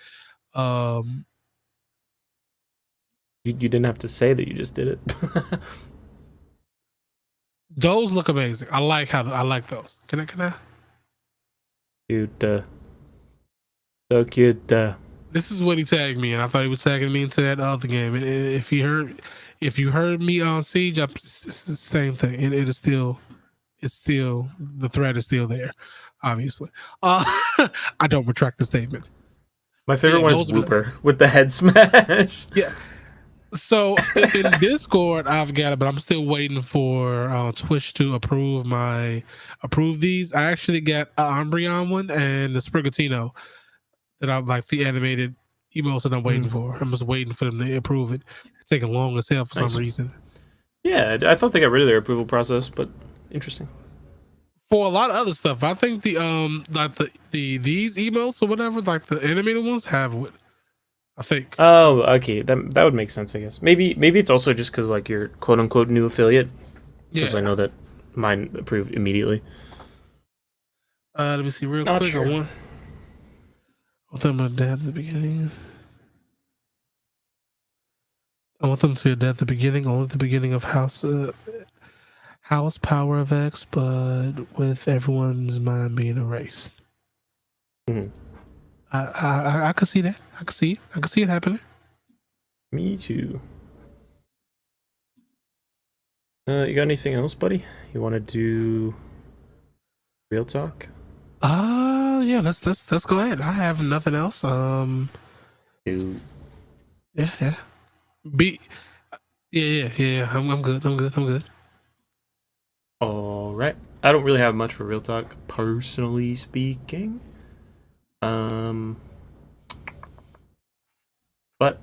You didn't have to say that you just did it. Those look amazing. I like those. Can I? Cute. So cute. This is what he tagged me, and I thought he was tagging me into that other game. If you heard me on Siege, it's the same thing. It's still the threat is still there. Obviously, I don't retract the statement. My favorite one is Whooper with the head smash. Yeah. So in Discord, I've got it, but I'm still waiting for Twitch to approve these. I actually got an Umbreon one and the Sprigatito that I'm like the animated emotes that I'm waiting for. I'm just waiting for them to approve it. It's taking long as hell for some reason. Yeah, I thought they got rid of their approval process, but interesting. For a lot of other stuff, I think the like these emotes or whatever, like the animated ones have it. I think. Oh, okay. That would make sense, I guess. Maybe it's also just because like you're quote unquote new affiliate. Because I know that mine approved immediately. Let me see real Not quick. sure. I want them to adapt the beginning. I want them to adapt the beginning, only the beginning of House Power of X, but with everyone's mind being erased. Mm-hmm. I could see that. I could see it happening. Me too. You got anything else, buddy? You want to do real talk? Yeah. Let's go ahead. I have nothing else. Dude. Yeah. Yeah. I'm good. All right. I don't really have much for real talk, personally speaking. But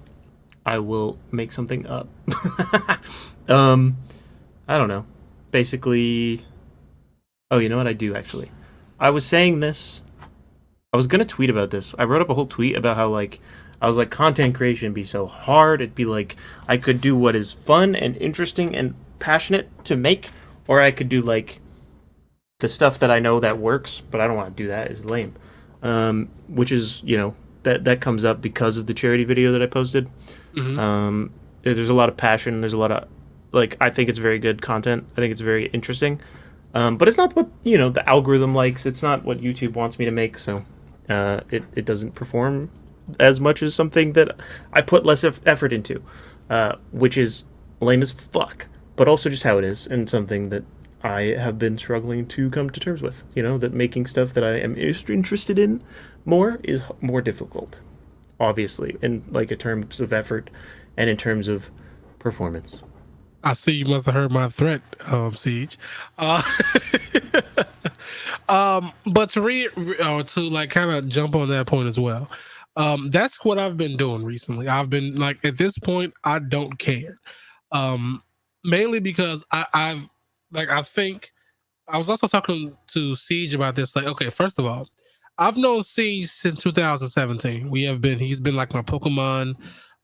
I will make something up. I don't know. Basically, oh, you know what? I do actually. I was saying this. I was gonna tweet about this. I wrote up a whole tweet about how like I was like content creation be so hard. It'd be like I could do what is fun and interesting and passionate to make, or I could do like the stuff that I know that works, but I don't want to do that. It's lame. Which is, you know, that comes up because of the charity video that I posted. Mm-hmm. There's a lot of passion. There's a lot of like I think it's very good content. I think it's very interesting. But it's not what, you know, the algorithm likes. It's not what YouTube wants me to make. So it doesn't perform as much as something that I put less effort into, which is lame as fuck. But also just how it is, and something that I have been struggling to come to terms with. You know, that making stuff that I am interested in more is more difficult, obviously, in like in terms of effort and in terms of performance. I see you must have heard my threat, Siege. But to like kind of jump on that point as well. That's what I've been doing recently. I've been like at this point, I don't care. Mainly because I think I was also talking to Siege about this. Like, okay, first of all, I've known Siege since 2017. He's been like my Pokemon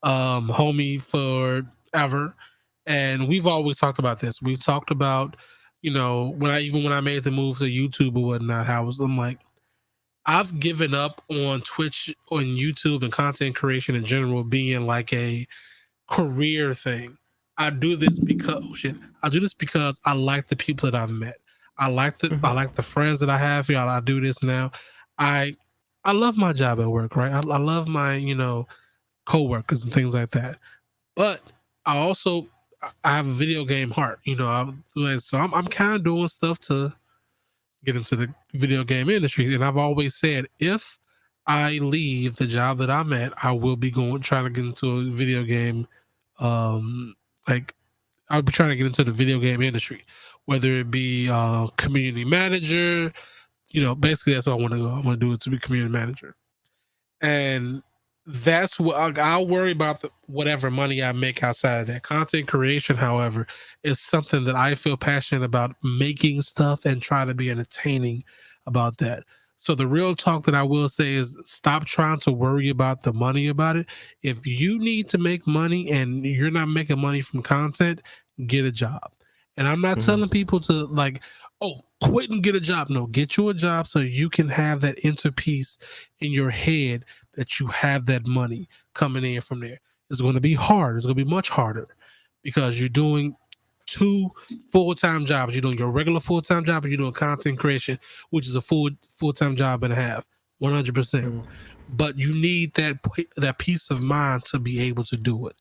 homie forever. And we've always talked about this. We've talked about, you know, when I made the move to YouTube or whatnot, I'm like, I've given up on Twitch, on YouTube, and content creation in general being like a career thing. I do this because I like the people that I've met. I like the friends that I have here. I do this now. I love my job at work, right? I love my, you know, coworkers and things like that. But I have a video game heart, you know. So I'm kind of doing stuff to get into the video game industry. And I've always said, if I leave the job that I'm at, I will be trying to get into a video game. Like I'll be trying to get into the video game industry, whether it be community manager, basically that's what I want to go. I want to do it to be community manager, and that's what I'll worry about. Whatever money I make outside of that content creation, however, is something that I feel passionate about, making stuff and try to be entertaining about that. So the real talk that I will say is stop trying to worry about the money about it. If you need to make money and you're not making money from content, get a job. And I'm not telling people to quit and get a job. No, get you a job so you can have that inner peace in your head that you have that money coming in from there. It's going to be hard. It's going to be much harder because you're doing 2 full-time jobs. You're doing your regular full-time job and you're doing content creation, which is a full-time job and a half, 100%. But you need that peace of mind to be able to do it.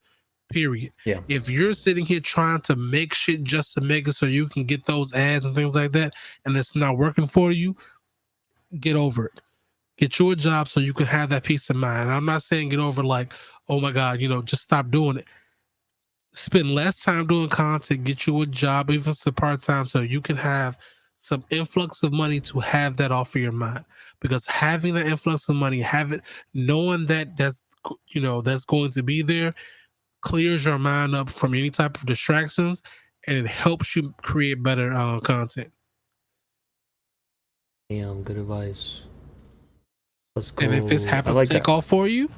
Period. Yeah. If you're sitting here trying to make shit just to make it so you can get those ads and things like that, and it's not working for you, get over it. Get you a job so you can have that peace of mind. I'm not saying get over oh my God, just stop doing it. Spend less time doing content, get you a job, even if it's a part-time, so you can have some influx of money to have that off of your mind. Because having that influx of money, knowing that's going to be there, clears your mind up from any type of distractions, and it helps you create better content. Damn, good advice. Let's go. And if this happens to take off for you,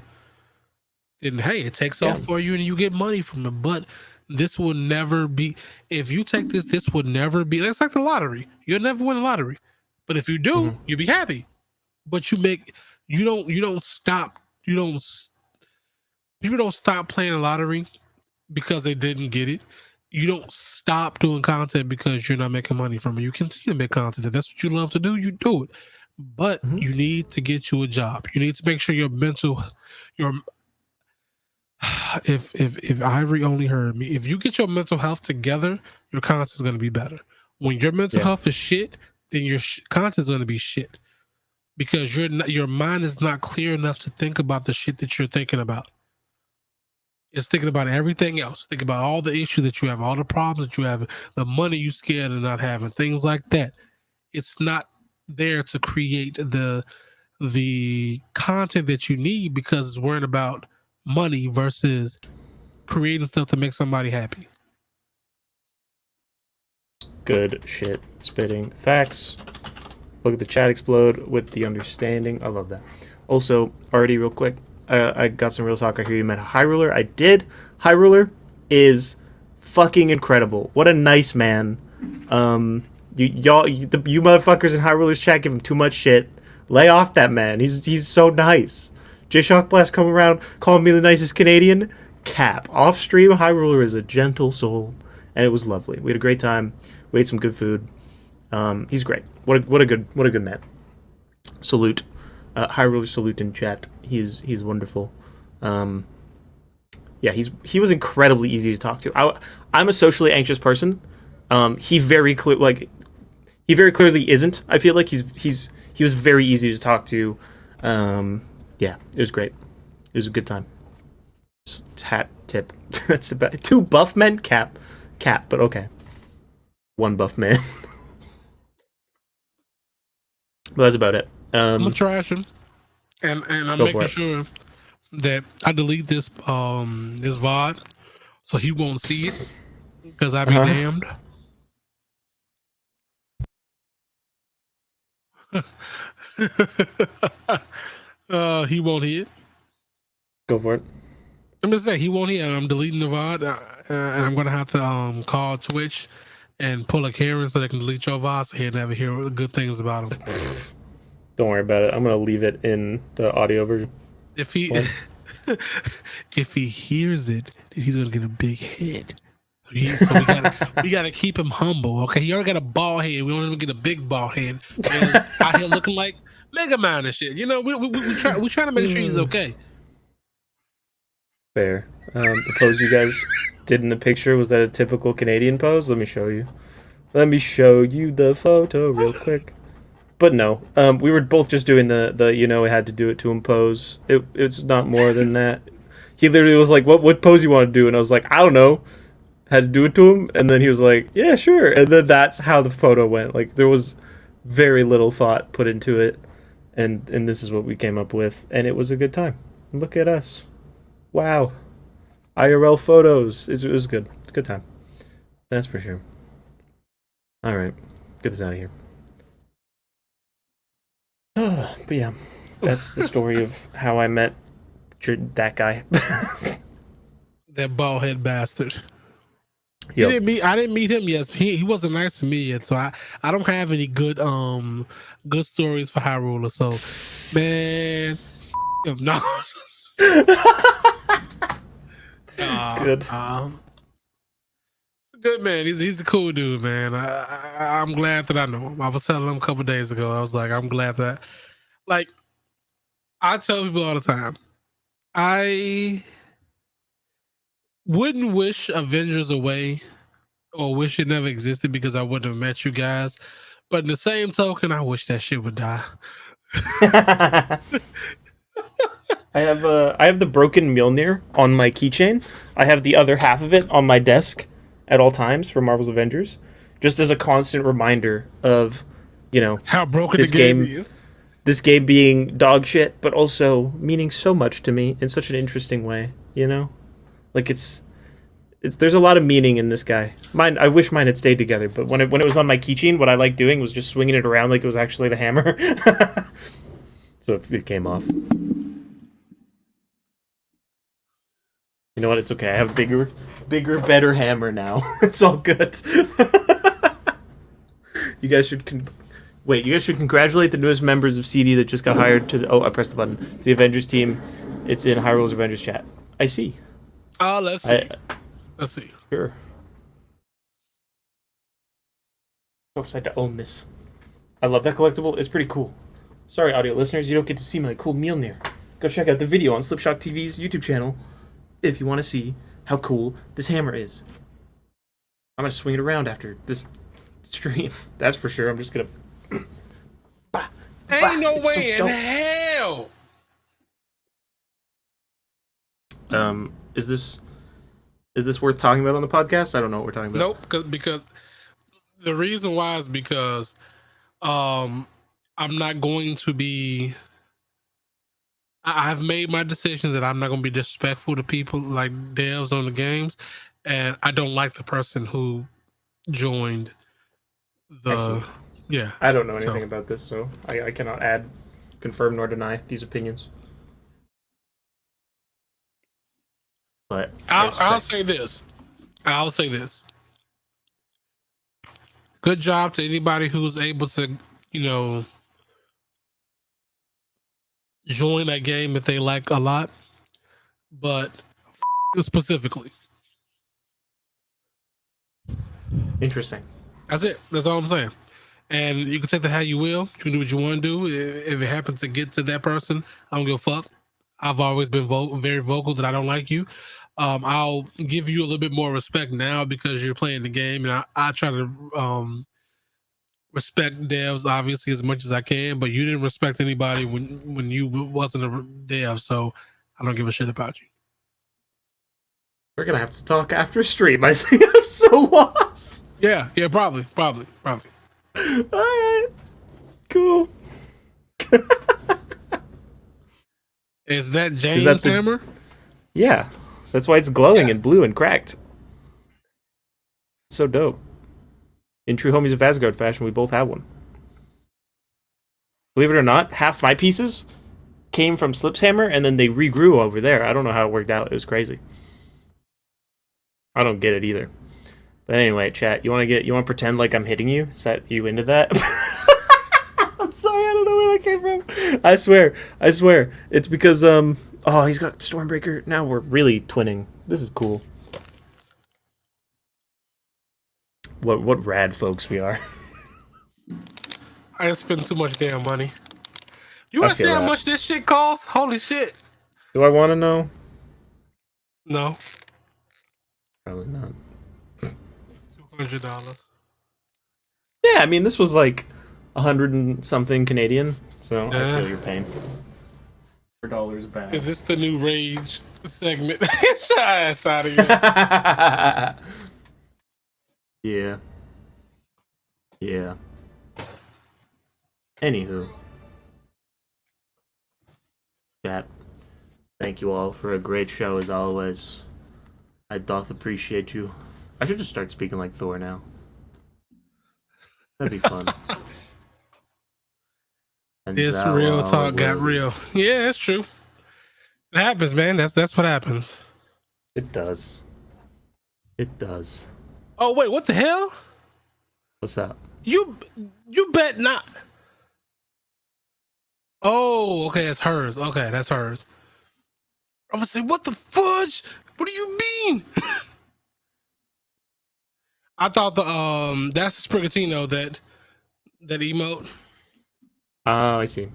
then hey, it takes off for you and you get money from it. But this will never be, if you take this would never be, that's like the lottery. You'll never win the lottery. But if you do, you'll be happy. But people don't stop playing the lottery because they didn't get it. You don't stop doing content because you're not making money from it. You continue to make content. If that's what you love to do, you do it. But you need to get you a job. You need to make sure if Ivory only heard me, if you get your mental health together, your content is going to be better. When your mental health is shit, then your content is going to be shit because your mind is not clear enough to think about the shit that you're thinking about. It's thinking about everything else. Think about all the issues that you have, all the problems that you have, the money you scared of not having, things like that. It's not there to create the content that you need because it's worrying about money versus creating stuff to make somebody happy. Good shit. Spitting facts. Look at the chat explode with the understanding. I love that. Also, already real quick, I got some real talk. I hear you met High Ruler. I did. High Ruler is fucking incredible. What a nice man. You motherfuckers in High Ruler's chat give him too much shit. Lay off that man. He's so nice. J-Shock Blast come around, calling me the nicest Canadian. Cap. Off stream, High Ruler is a gentle soul, and it was lovely. We had a great time. We ate some good food. He's great. What a good man. Salute. High Ruler salute in chat. He's wonderful. He was incredibly easy to talk to. I'm a socially anxious person. He very clearly isn't. I feel like he was very easy to talk to. Yeah, it was great. It was a good time. Hat tip. That's about it. 2 buff men? Cap, but okay. 1 buff man. But that's about it. I'm gonna trash him, and I'm making sure that I delete this this VOD so he won't see it because I be damned. He won't hear it. Go for it. I'm just saying he won't hear it. I'm deleting the VOD, and I'm gonna have to call Twitch and pull a Karen so they can delete your VOD so he'll never hear good things about him. Don't worry about it. I'm gonna leave it in the audio version. If he hears it, then he's gonna get a big head. So we gotta keep him humble. Okay, he already got a bald head. We don't even get a big bald head. Out here looking like Mega Man and shit. We try to make sure he's okay. Fair. The pose you guys did in the picture, was that a typical Canadian pose? Let me show you. Let me show you the photo real quick. But no, we were both just doing the we had to do it to him pose. It's not more than that. He literally was like, what pose you want to do? And I was like, I don't know. Had to do it to him, and then he was like, yeah, sure. And then that's how the photo went. Like, there was very little thought put into it, and this is what we came up with, and it was a good time. Look at us. Wow. IRL photos. It was good. It's a good time. That's for sure. All right. Get this out of here. But yeah, that's the story of how I met that guy. That bald head bastard. Yep. I didn't meet him yet. So he wasn't nice to me yet. So I don't have any good stories for Hyrule. So man, no. Good. Good man. He's a cool dude, man. I'm glad that I know him. I was telling him a couple days ago. I was like, I'm glad that, like, I tell people all the time, I wouldn't wish Avengers away or wish it never existed because I wouldn't have met you guys. But in the same token, I wish that shit would die. I have the broken Mjolnir on my keychain. I have the other half of it on my desk at all times for Marvel's Avengers, just as a constant reminder of, you know, how broken this the game is. This game being dog shit, but also meaning so much to me in such an interesting way, you know? Like it's there's a lot of meaning in this guy. I wish mine had stayed together, but when it was on my keychain, what I liked doing was just swinging it around like it was actually the hammer. So it came off. You know what? It's okay. I have a bigger, better hammer now. It's all good. You guys should congratulate the newest members of CD that just got hired to the... Oh, I pressed the button. To the Avengers team. It's in Hyrule's Avengers chat. I see. Oh, let's see. Let's see. Sure. So excited to own this. I love that collectible. It's pretty cool. Sorry, audio listeners, you don't get to see my cool Mjolnir. Go check out the video on Slipshock TV's YouTube channel if you want to see how cool this hammer is. I'm going to swing it around after this stream. That's for sure. I'm just going to... Ain't no way in hell! Is this worth talking about on the podcast? I don't know what we're talking about. Nope, because the reason why is because I'm not going to be... I've made my decision that I'm not going to be disrespectful to people like devs on the games, and I don't like the person who joined the... Yeah. I don't know anything about this, so I cannot confirm nor deny these opinions. But I'll say this. Good job to anybody who's able to, join that game if they like a lot, but specifically. Interesting. That's it. That's all I'm saying. And you can take that how you will. You can do what you want to do. If it happens to get to that person, I don't give a fuck. I've always been very vocal that I don't like you. I'll give you a little bit more respect now because you're playing the game, and I try to respect devs obviously as much as I can. But you didn't respect anybody when you wasn't a dev, so I don't give a shit about you. We're gonna have to talk after stream. I think I'm so lost. Yeah, probably. All right, cool. Is that James hammer? Yeah, that's why it's glowing and blue and cracked. It's so dope. In true Homies of Asgard fashion, we both have one. Believe it or not, half my pieces came from Slip's hammer, and then they regrew over there. I don't know how it worked out. It was crazy. I don't get it either. But anyway, chat, you want to pretend like I'm hitting you? Is that you into that? I'm sorry, I don't know where that came from. I swear. It's because he's got Stormbreaker. Now we're really twinning. This is cool. What rad folks we are. I just spend too much damn money. You understand how much this shit costs? Holy shit. Do I want to know? No. Probably not. $200. Yeah, I mean, this was like 100 and something Canadian, so I feel your pain. $4 back. Is this the new rage segment? Shut your ass out of here. Yeah. Anywho, chat. Thank you all for a great show as always. I doth appreciate you. I should just start speaking like Thor now. That'd be fun. And This thou real art talk got worthy. real. Yeah, that's true. It happens, man. That's what happens. It does. It does. Oh wait, what the hell? What's up? You bet not. Oh, okay, it's hers. Okay, that's hers. I was saying, what the fudge? What do you mean? I thought that's the Sprigatino that emote. Oh, I see.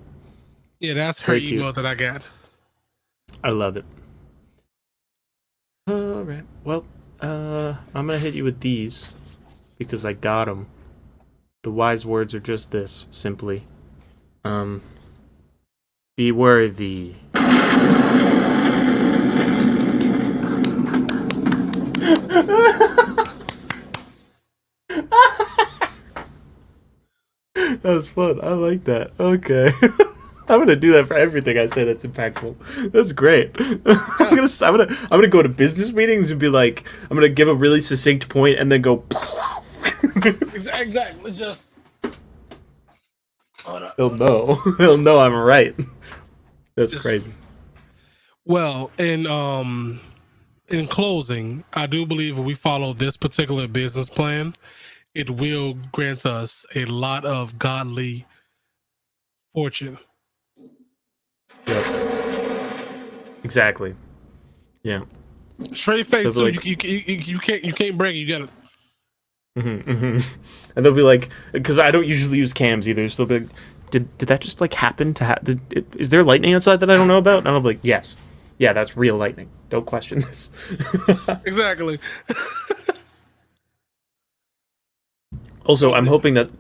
Yeah, that's her Very cute. emote that I got. I love it. All right. Well, I'm gonna hit you with these because I got them. The wise words are just this, simply. Be worthy. That was fun. I like that. Okay. I'm gonna do that for everything I say that's impactful. That's great. I'm gonna go to business meetings and be like, I'm gonna give a really succinct point and then go. Exactly. Just. He'll know. He'll know I'm right. That's crazy. Well, in closing, I do believe if we follow this particular business plan, it will grant us a lot of godly fortune. Yep. Exactly. Yeah. Straight face. So like, you can't break it. You gotta. And they'll be like, because I don't usually use cams either. So they'll be like, did that just like happen to is there lightning outside that I don't know about? And I'll be like, yes. Yeah, that's real lightning. Don't question this. Exactly. Also, I'm hoping that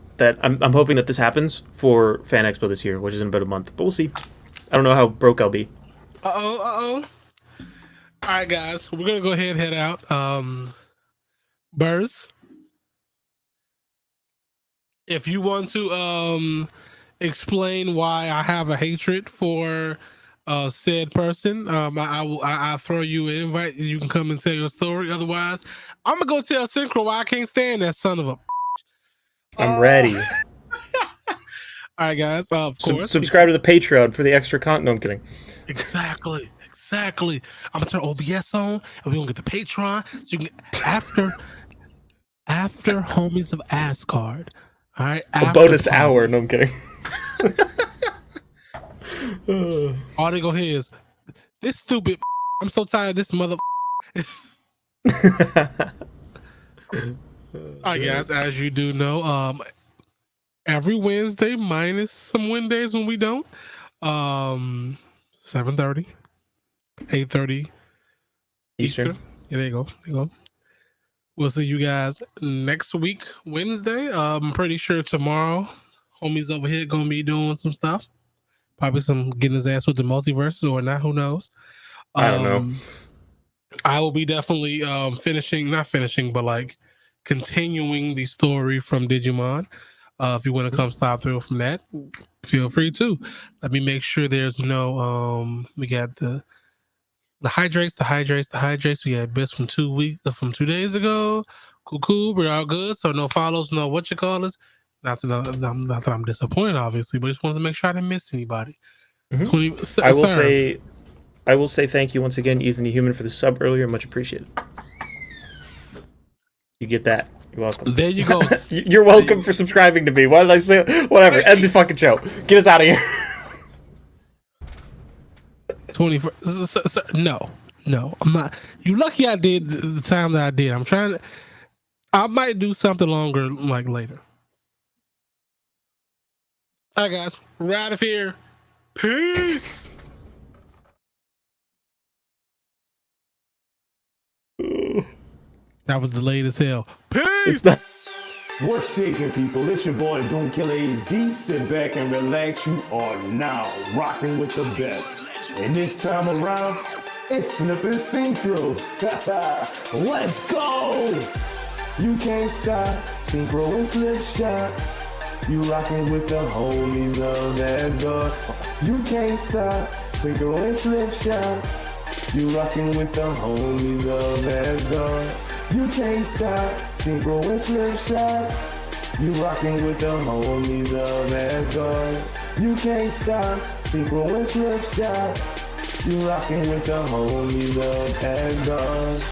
I'm hoping that this happens for Fan Expo this year, which is in about a month. But we'll see. I don't know how broke I'll be. All right, guys, we're gonna go ahead and head out. Burrs, if you want to explain why I have a hatred for said person, I'll throw you an invite. You can come and tell your story. Otherwise, I'm gonna go tell Synchro why I can't stand that son of a. I'm ready. All right, guys. Of course, subscribe to the Patreon for the extra content. No, I'm kidding. Exactly. I'm gonna turn OBS on, and we're gonna get the Patreon. So you can after Homies of Asgard. All right. A bonus hour. No, I'm kidding. All they go hear is this stupid. I'm so tired of this mother. All right, guys. As you do know, every Wednesday minus some Wednesdays when we don't. 7:30, 8:30 Eastern. Yeah, there you go. We'll see you guys next week, Wednesday. I'm pretty sure tomorrow, Homies over here gonna be doing some stuff. Probably some getting his ass with the multiverses or not, who knows? I don't know. I will be definitely not finishing, but like continuing the story from Digimon. If you want to come stop through from that, feel free to. Let me make sure there's no we got the hydrates. We had bits from 2 days ago. Cool. We're all good. So no follows, no what you call us. Not that I'm disappointed, obviously, but just wanted to make sure I didn't miss anybody. I will say thank you once again, Ethan the Human, for the sub earlier. Much appreciated. You get that. You're welcome. There you go. You're welcome for subscribing to me. Why did I say it? Whatever. End the fucking show. Get us out of here. 21st. No, I'm not. You lucky I did the time that I did. I might do something longer like later. All right, guys, we're out of here. Peace. That was delayed as hell. Peace. It's not. What's shaking, people? It's your boy Don't Kill HD. Sit back and relax. You are now rocking with the best. And this time around, it's Snipper Synchro. Let's go! You can't stop Synchro and Slipshock. You rockin' with the homies of Asgard. You can't stop, Synchro and Slipshock. You rockin' with the homies of Asgard. You can't stop, Synchro and Slipshock. You rockin' with the homies of Asgard. You can't stop, Synchro and Slipshock. You rockin' with the homies of Asgard.